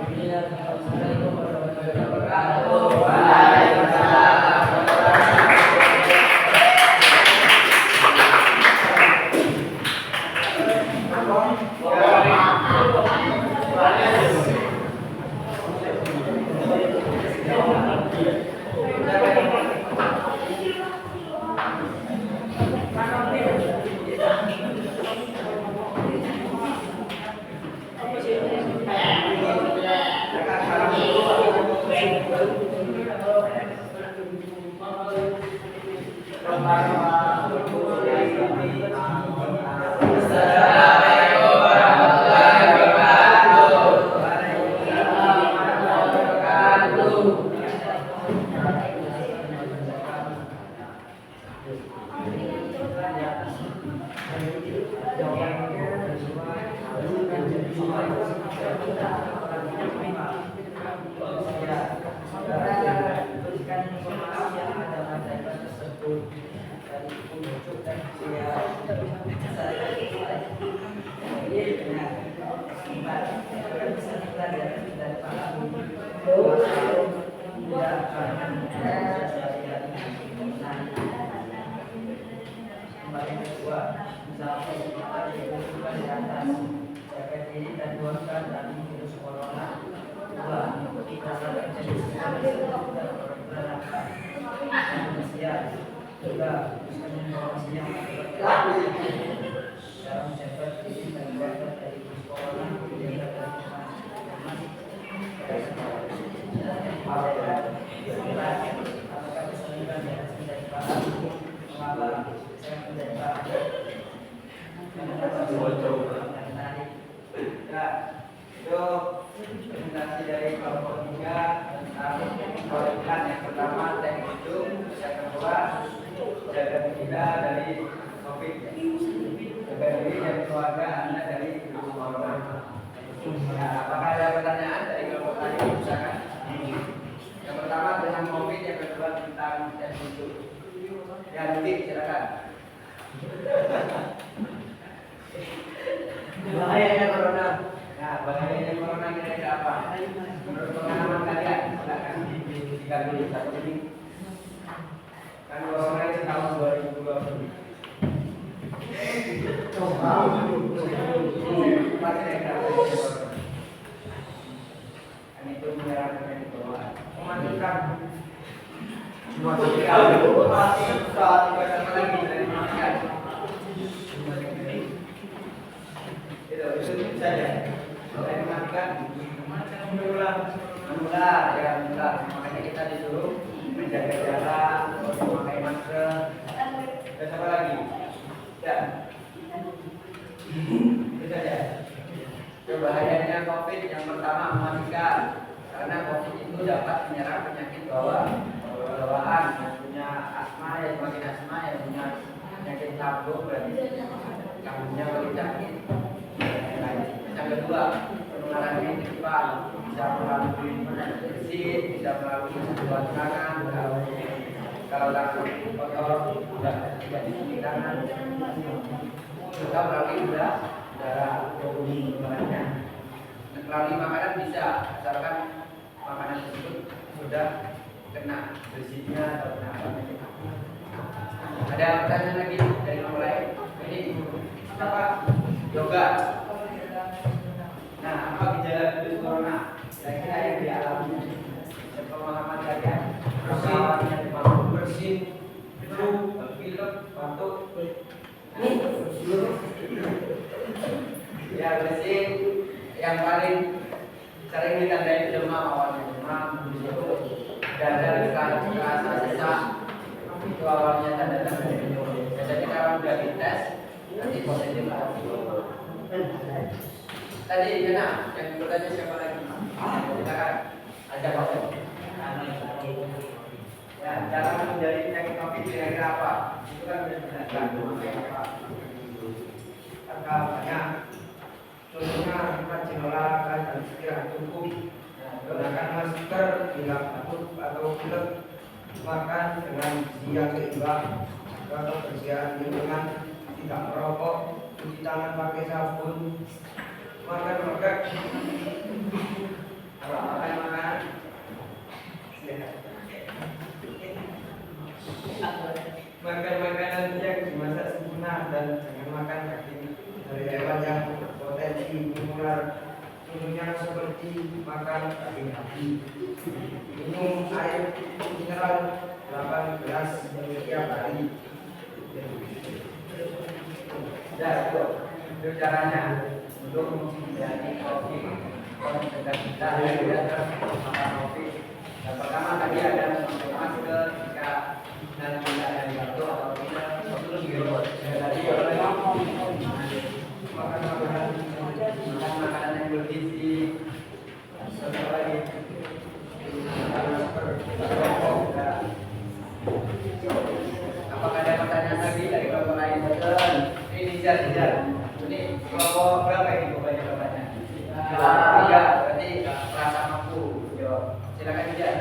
Ya, itu presentasi dari kelompok 3. 3 tentang kewajiban. Yang pertama teks hidup, yang kedua jaga kita dari COVID, jaga diri dan keluarga Anda dari virus corona. Nah, apakah ada pertanyaan dari kelompok tadi? Silakan. Yang pertama tentang COVID, yang kedua tentang teks hidup. Ya, Luki, silakan. Bahayanya corona. Nah, bahayanya corona kira-kira apa? Menurut pengalaman kalian, silakan diberikan dulu satu ini. Kan corona itu tahun 2020. Apa kira-kira corona? Kan itu menyerang penyakit bawaan. Mematikan. Mematikan lagi dari mematikan. Itu saja. Kalau yang mematikan, menular, ya menular. Makanya kita disuruh menjaga jarak, memakai masker. Dan apa lagi? Ya, itu saja. Bahayanya COVID yang pertama mematikan, karena COVID itu dapat menyerang penyakit bawaan, yang punya asma, yang semakin asma, yang punya penyakit tabung, berarti kamunya penyakit. Yang kedua, penularan ini cepat, bisa melalui bersin, bisa melalui sentuhan tangan, kalau langsung kotor, tidak dicuci tangan, juga melalui udara, melalui makanan bisa, asalkan makanan tersebut sudah kena bersihnya atau kena apa. Ada pertanyaan lagi dari nomor lain? Ini apa? Yoga. Nah, apa gejala virus corona? Kira-kira yang dialami pemahaman kalian? Bersin, flu, pilek, batuk. Ya, bersin. Yang paling sering ditandai demam, awalnya demam, dada terasa sesak. Itu awalnya tanda-tanda. Jadi kalau sudah dites, nanti positif atau tadi Jana, yang bertanya siapa lagi? Silakan, ajak masuk. Ya, cara menjadi penyakit COVID kira-kira apa? Itu kan sudah dijelaskan. Apa? Angka banyak. Contohnya kita olahraga dan istirahat cukup. Gunakan masker bila batuk atau pilek. Makan dengan gizi yang seimbang. Kebersihan lingkungan, tidak merokok, cuci tangan pakai sabun. Makan makanan yang dimasak sempurna dan jangan makan daging dari hewan yang berpotensi menular. Contohnya seperti makan daging sapi. Minum air mineral 8 gelas setiap hari. Ya, itu caranya untuk menghindari COVID. Mencegah kita tidak terpapar COVID. Yang pertama tadi ada memakai masker jika dan tidak ada di batuk atau tidak tadi makan makanan yang bergizi. Satu lagi apakah ada pertanyaan lagi dari kelompok lain? Ini Nizar. Ini kelompok berapa ini banyak pertanyaan? 3, berarti merasa mampu jawab. Silakan Nizar.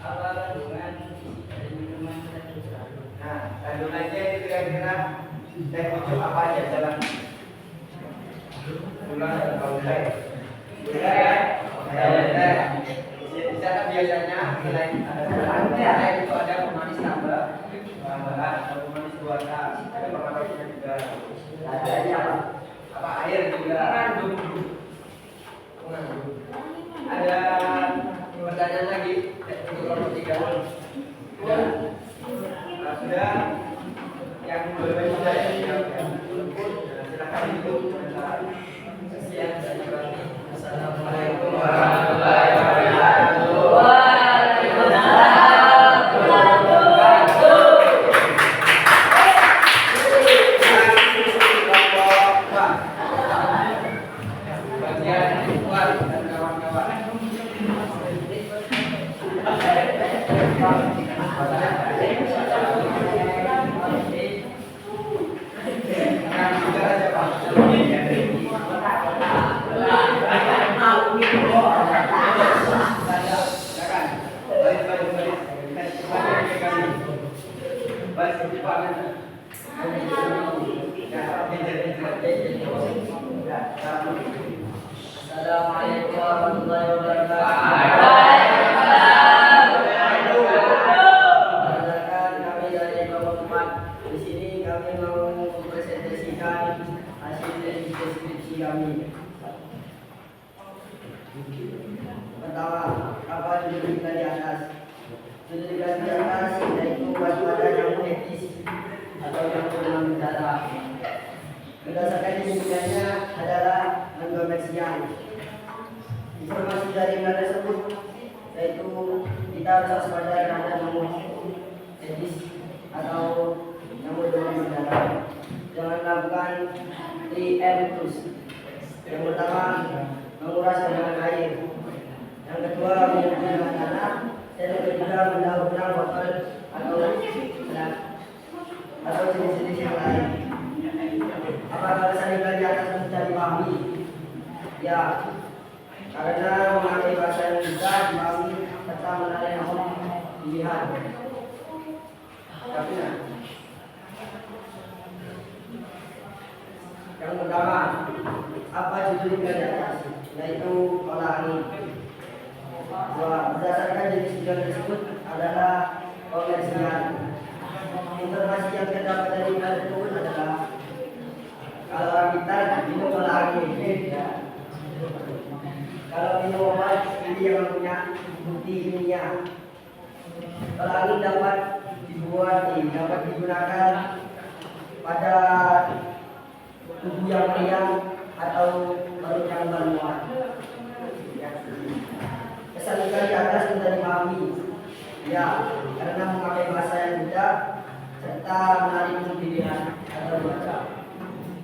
Apa kandungan dari minuman tradisional? Nah, kandungannya itu kira-kira teh pucuk apa aja jalan? Gula dan kaulai. Gula ya? Di sana biasanya selain ada itu ada pemanis tambah, tambahan atau pemanis buatan. Ada pemanisnya juga. Ada apa? Air juga. Ada pertanyaan lagi untuk kelompok 3. Sudah yang berbeda sudah ya. Silakan duduk. Sekian dari kami. Assalamualaikum warahmatullahi wabarakatuh. Bagian luar dan kawan-kawan. warahmatullahi wabarakatuh. Perkenalkan, kami dari Kelompok 4. Di sini kami mau mempresentasikan hasil deskripsi kami. Pertama, apa judul kita di atas? Judul kita di atas yaitu waspada nyamuk etis atau nyamuk demam berdarah. Berdasarkan definisinya adalah endometrian. Informasi dari hal tersebut yaitu kita harus waspada terhadap nyamuk etis atau nyamuk demam berdarah. Jangan lakukan 3M terus. Yang pertama, menguras dengan air. Yang kedua, minum dengan tanah. Dan yang ketiga, mendaur-ulang botol atau jenis-jenis yang lain. Apakah alasan yang di atas sudah dipahami? Ya, karena memakai bahasa yang mudah dipahami serta menarik pilihan. Tapi yang pertama, apa judul yang di atas? Yaitu olah angin. Berdasarkan jenis tujuan tersebut adalah komersial. Informasi yang terdapat dari hal tersebut adalah kalau kita minum olah angin, ya. Kalau minum obat ini yang punya bukti ilmiah. Olah angin dapat dapat digunakan pada tubuh yang meriang atau perut yang bermuat. Kesan di atas sudah dipahami, ya, karena memakai bahasa yang mudah serta menarik pilihan atau baca.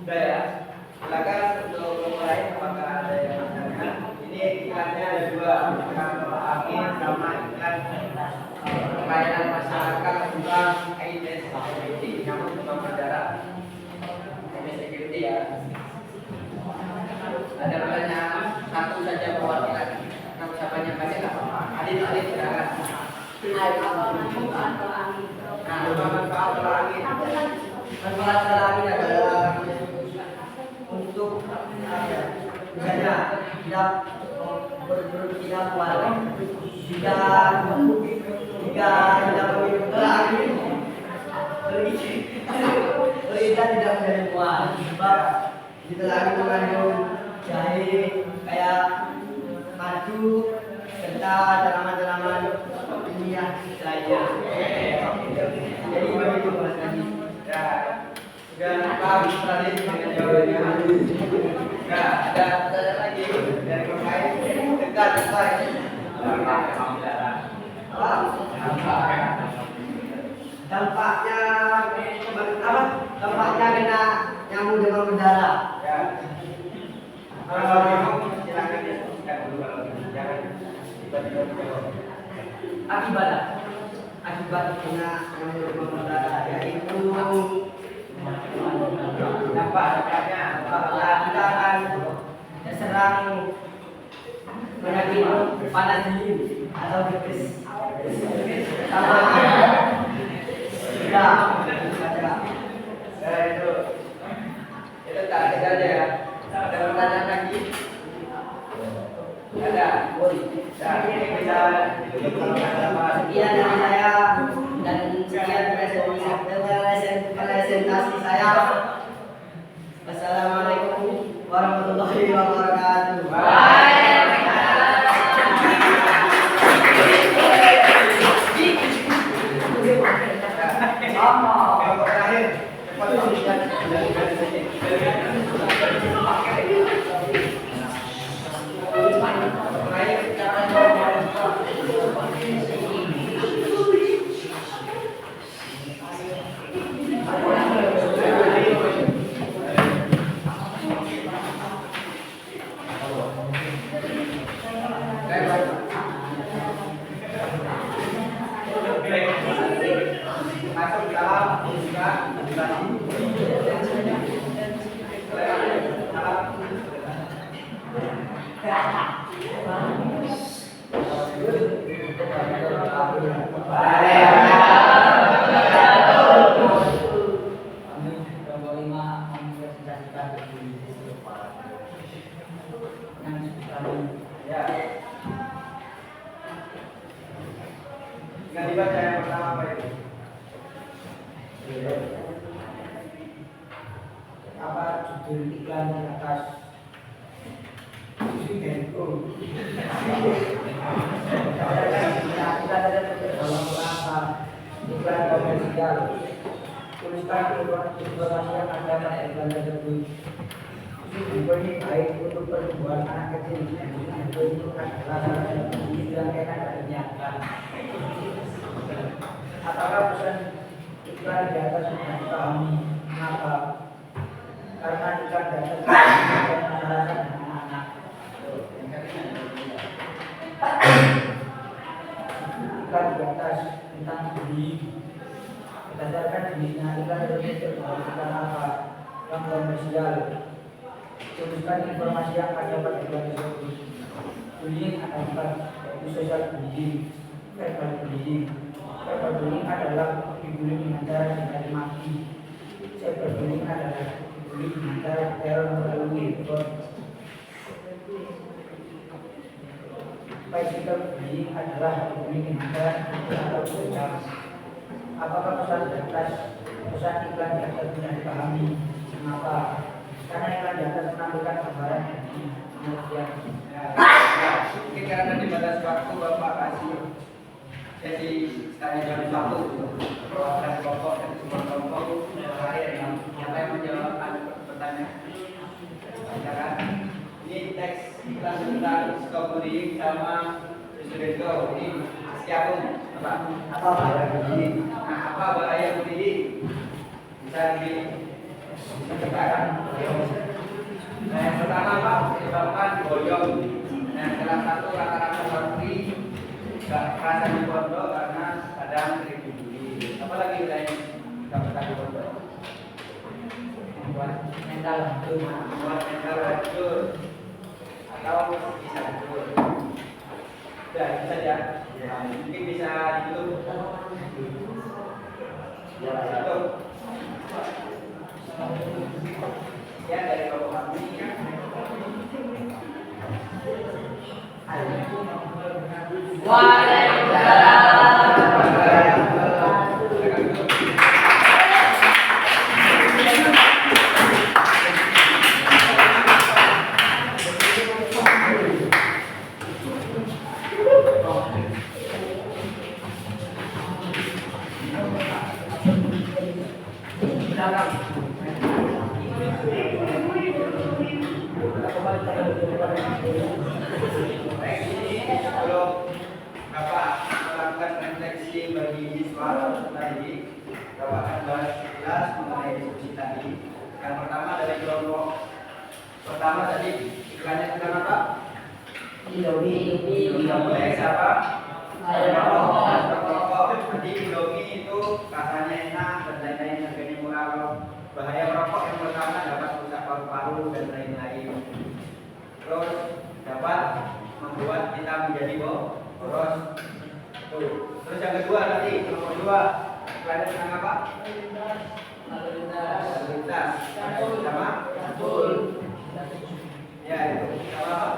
Sudah ya, silakan untuk memulai. Apakah ada yang bertanya? Ini iklannya ada dua, iklan olah angin sama iklan pelayanan masyarakat tentang AIDS, nyamuk demam berdarah, security ya. Ada pertanyaan satu saja perwakilan. Kamu siapa nyampainya nggak apa-apa. Adit silakan. Nah, apa manfaat olah angin? Manfaat olah angin adalah untuk misalnya tidak tidak kuat, tidak meminum olah angin, kita tidak menjadi kuat. Sebab di dalam mengandung jahe kayak madu serta tanaman-tanaman ilmiah lainnya. Jadi begitu Mas Adi. Ya, sudah paham tadi dengan jawabannya. Ya, ada pertanyaan lagi dari pemain dekat. Dampaknya apa? Dampaknya kena nyamuk demam berdarah. Ya. Kalau silakan diskusikan dulu kalau jangan tiba-tiba dijawab. Akibat kena nyamuk demam berdarah yaitu Dampaknya kita akan terserang penyakit panas dingin atau tipis. Ya itu tak ada aja ya. Ada pertanyaan lagi? Ada. Ya, kita Sekian dari saya dan sekian presentasi saya. Wassalamualaikum warahmatullahi wabarakatuh. Kelompok terakhir. Masuk dalam Ya. Yang dibaca yang pertama apa itu? Apa judul iklan di atas? Sudenku. Kita ada dalam apa? Iklan komersial. Tuliskan informasi yang ada pada iklan tersebut. Ini baik untuk pertumbuhan anak kecil. Itu adalah salah satu yang enak ternyata. Apakah pesan iklan di atas sudah dipahami? Mengapa? Karena iklan di atas masyarakat dan anak-anak. Iklan di atas tentang beli. Berdasarkan jenisnya iklan tersebut iklan apa? Yang komersial. Tuliskan informasi yang ada pada iklan tersebut. Bullying ada empat, yaitu social bullying, verbal bullying. Verbal bullying adalah dibully dengan cara dikasih maki. Cyber bullying adalah dibully dengan cara teror melalui bot. Physical bullying adalah dibully dengan cara atau dendam. Apakah pesan di atas iklan di atas tidak dipahami? Mengapa? Karena iklan di atas menampilkan gambaran dari manusia. Mungkin karena di batas waktu Bapak kasih jadi tanya jawab satu dan kelompok dan semua kelompok terakhir yang menjawab pertanyaan. Sekarang ini teks iklan tentang stop bullying sama student go. Ini siapa? Apa bahaya bullying? Nah, apa bahaya bullying? Bisa dikatakan. Nah, yang pertama Pak, menyebabkan boyong. Nah, salah satu rata-rata santri nggak merasa dipondok karena kadang sering dibully. Apalagi lain nggak pernah dipondok. Membuat mental hancur Atau bisa hancur. Udah itu saja. Nah, mungkin bisa ditutup. Tutup. Ya dari kelompok kami. Kalau Bapak melakukan refleksi bagi siswa tadi, Bapak akan bahas jelas mengenai diskusi tadi. Yang pertama dari kelompok pertama tadi iklannya iklan apa? Indomie siapa? Rokok. Jadi Indomie itu rasanya enak dan lain-lain, harganya murah. Bahaya merokok yang pertama dapat merusak paru-paru dan lain-lain. Terus dapat membuat kita menjadi boros. Terus yang kedua tadi, nomor 2, iklannya tentang apa? Lalu lintas. Sama? Ya itu. Sama apa?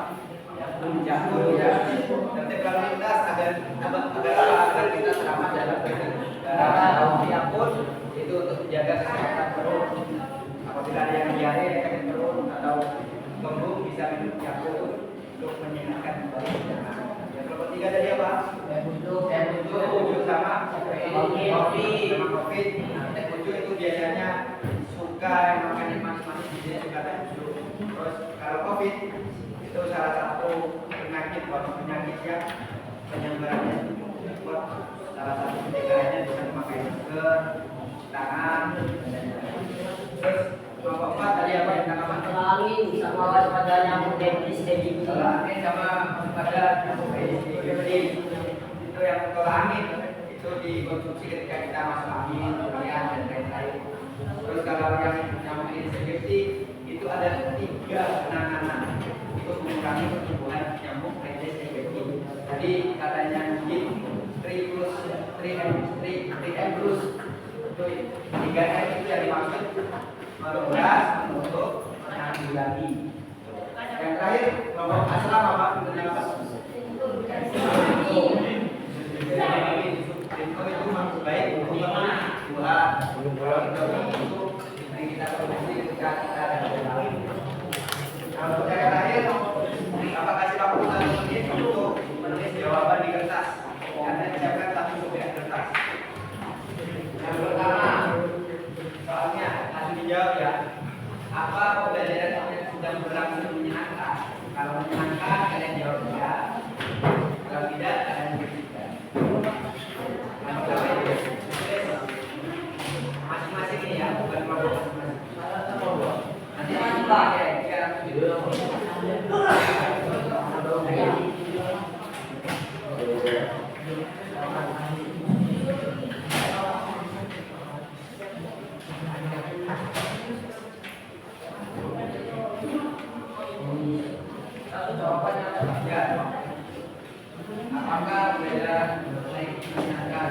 Jakul ya. Tertib lalu lintas agar kita selamat dalam berkendara. Pun itu untuk menjaga kesehatan perut. Apabila ada yang diare, sakit perut atau kembung bisa minum jakul untuk menyenangkan kembali. Yang ketiga tadi apa? Teh bujuk sama kopi. Teh bujuk itu biasanya suka yang makan yang manis-manis, jadi suka teh bujuk. Terus kalau COVID itu salah satu penyakit yang penyebarannya cepat. Salah satu pencegahannya dengan memakai masker, tangan, dan lain-lain. Terus nomor 4 tadi apa yang tanaman? Angin sama waspada nyamuk debris Angin sama waspada nyamuk debris. Itu yang tolak angin itu dikonsumsi ketika kita masuk angin, kemudian dan lain-lain. Terus kalau yang nyamuk debris itu ada 3 penanganan untuk mengurangi pertumbuhan nyamuk Aedes aegypti. Tadi katanya mungkin 3M plus itu 3M itu yang dimaksud meluas, menutup, menanggulangi. Yang terakhir Kelompok aslam apa? Info itu maksud baik untuk dua. Kalau itu diberi kita produksi ketika kita ada dalam. Kalau pertanyaan terakhir, apa kasih waktu 1 menit untuk menulis jawaban di kertas? Karena disiapkan 1 buku kertas. Yang pertama, soalnya langsung dijawab ya. Apa pembelajaran yang sudah berlangsung menyenangkan? Kalau menyenangkan, kalian jawab ya. Kalau tidak, kalian tidak. Yang pertama itu masing-masing ini ya, bukan kelompok masing-masing. Nanti kita ya, apakah beda menyenangkan?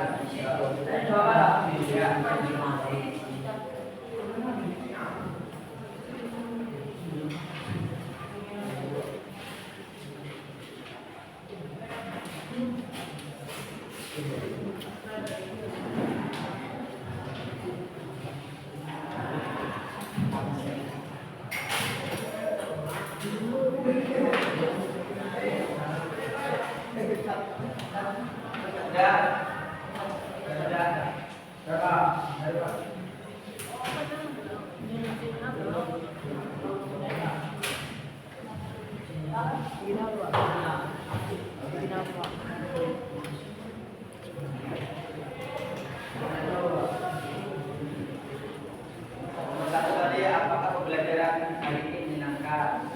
Satu tadi, apakah pembelajaran hari ini menyenangkan?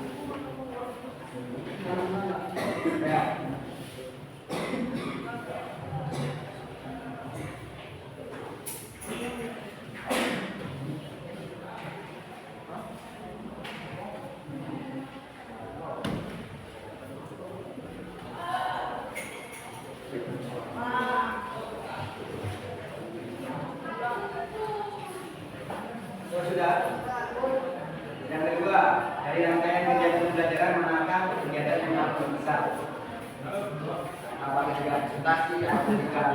Ya. Sudah. Yang kedua, dari rangkaian kegiatan pembelajaran manakah kegiatan yang paling terbesar? Apakah kegiatan presentasi atau kegiatan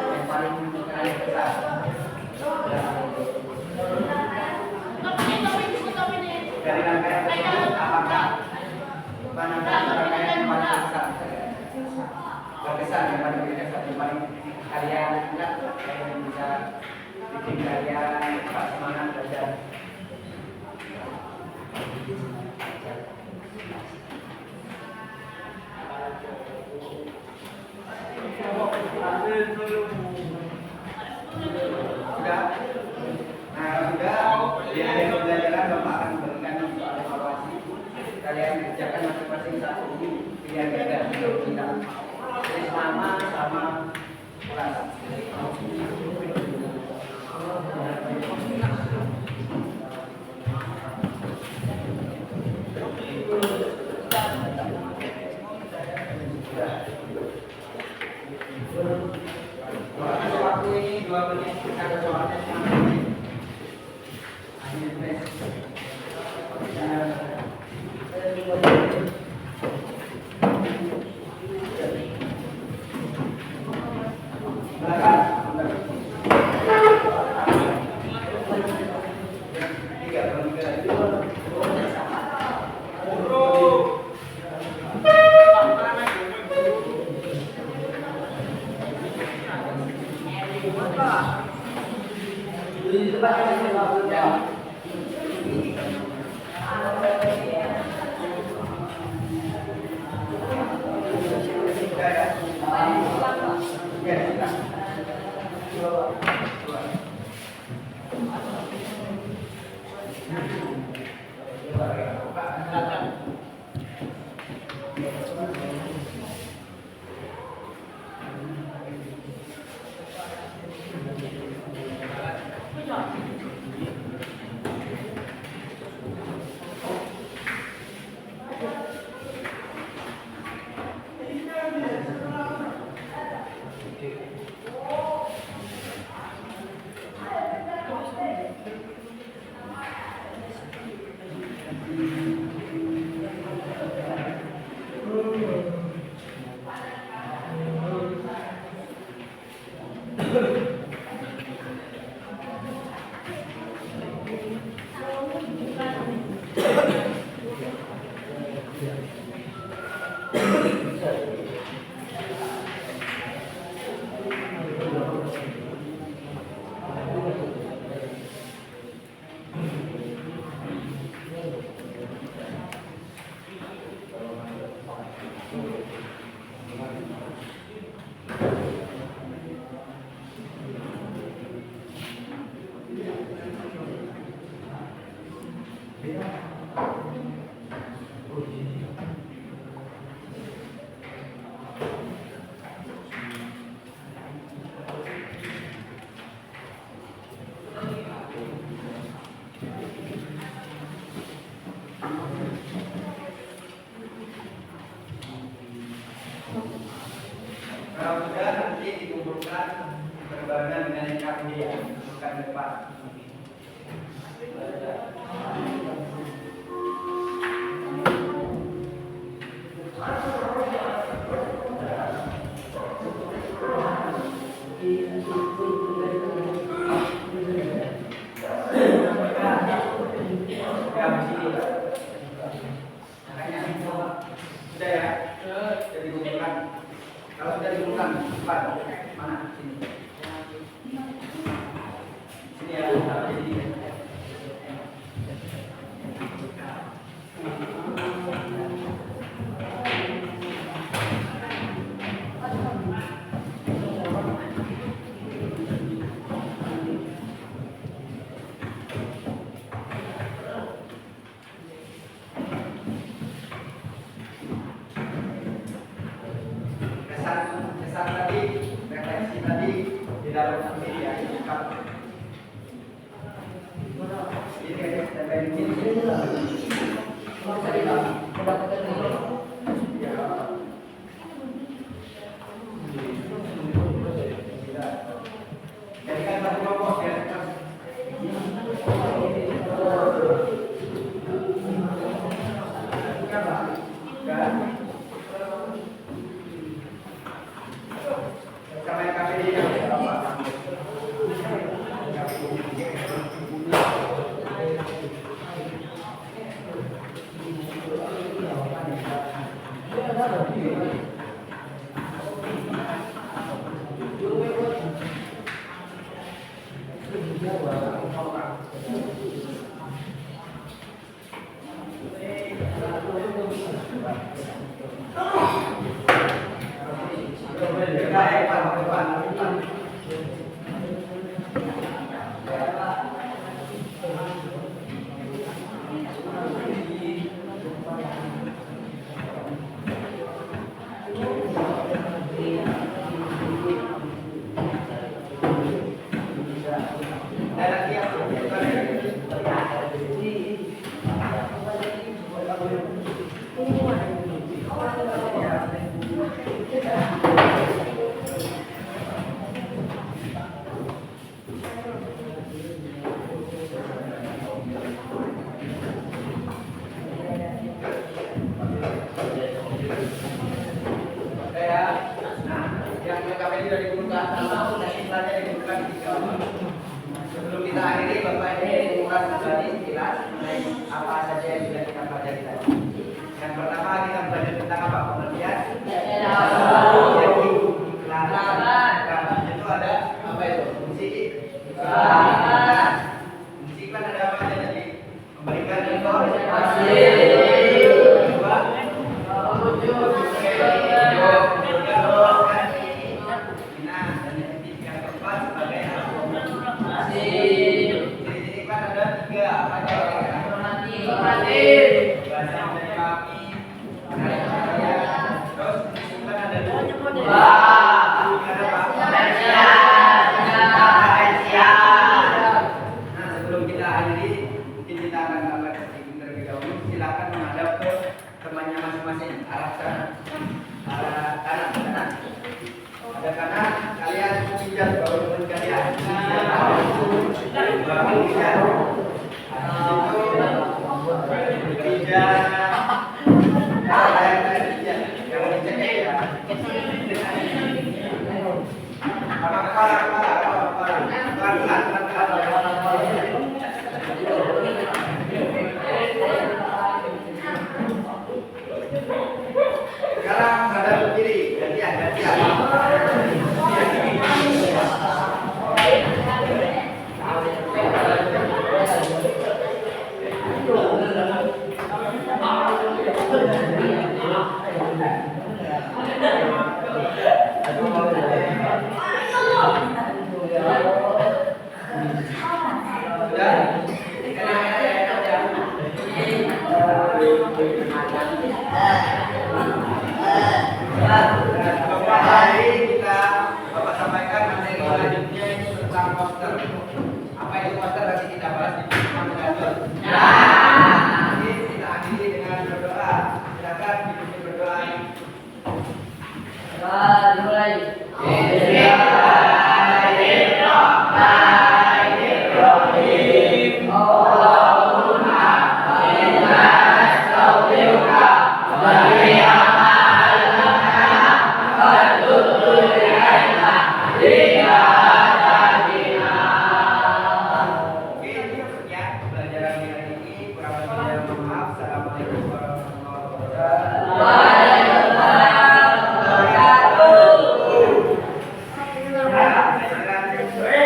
yang paling besar? Dari rangkaian tersebut, apakah manakah rangkaian yang paling besar? Berkesan yang paling berkesan, yang paling kalian ingat, yang bisa bikin kalian semangat belajar. Sudah? Nah, sudah di akhir pembelajaran Bapak akan memberikan soal evaluasi. Kalian kerjakan masing-masing satu ini pilihan ganda kita. Tulis nama sama kelas. Waktu ini 2 menit, kita ada soalnya selama ini. Kalau sudah nanti dikumpulkan berbarengan dengan yang kami kumpulkan depan. Ya, sini. Makanya sudah ya, sudah dikumpulkan. Kalau sudah dikumpulkan, cepat mana? Sini. Sini ya, taruh di sini. Kesan tadi, refleksi tadi di dalam sendiri ya, lengkap. Ini aja tempel di sini. Ya. Jadikan satu kelompok ya. Sama yang KPD yang berapa? Sebelum kita akhiri, Bapak ini mengulas kembali sekilas mengenai apa saja yang sudah kita pelajari tadi. Yang pertama kita belajar tentang apa? Pengertian. Itu ada apa itu? Fungsi. Fungsi kan ada apa aja tadi? Memberikan informasi. Sebelum kita akhiri, mungkin kita akan melakukan sedikit terlebih dahulu. Silakan menghadap ke temannya masing-masing, arah sana, arah kanan. Ada kanan, kalian pijat baru teman kalian. Baru pijat. Pijat. Jangan dicek ya. Kepala. anak.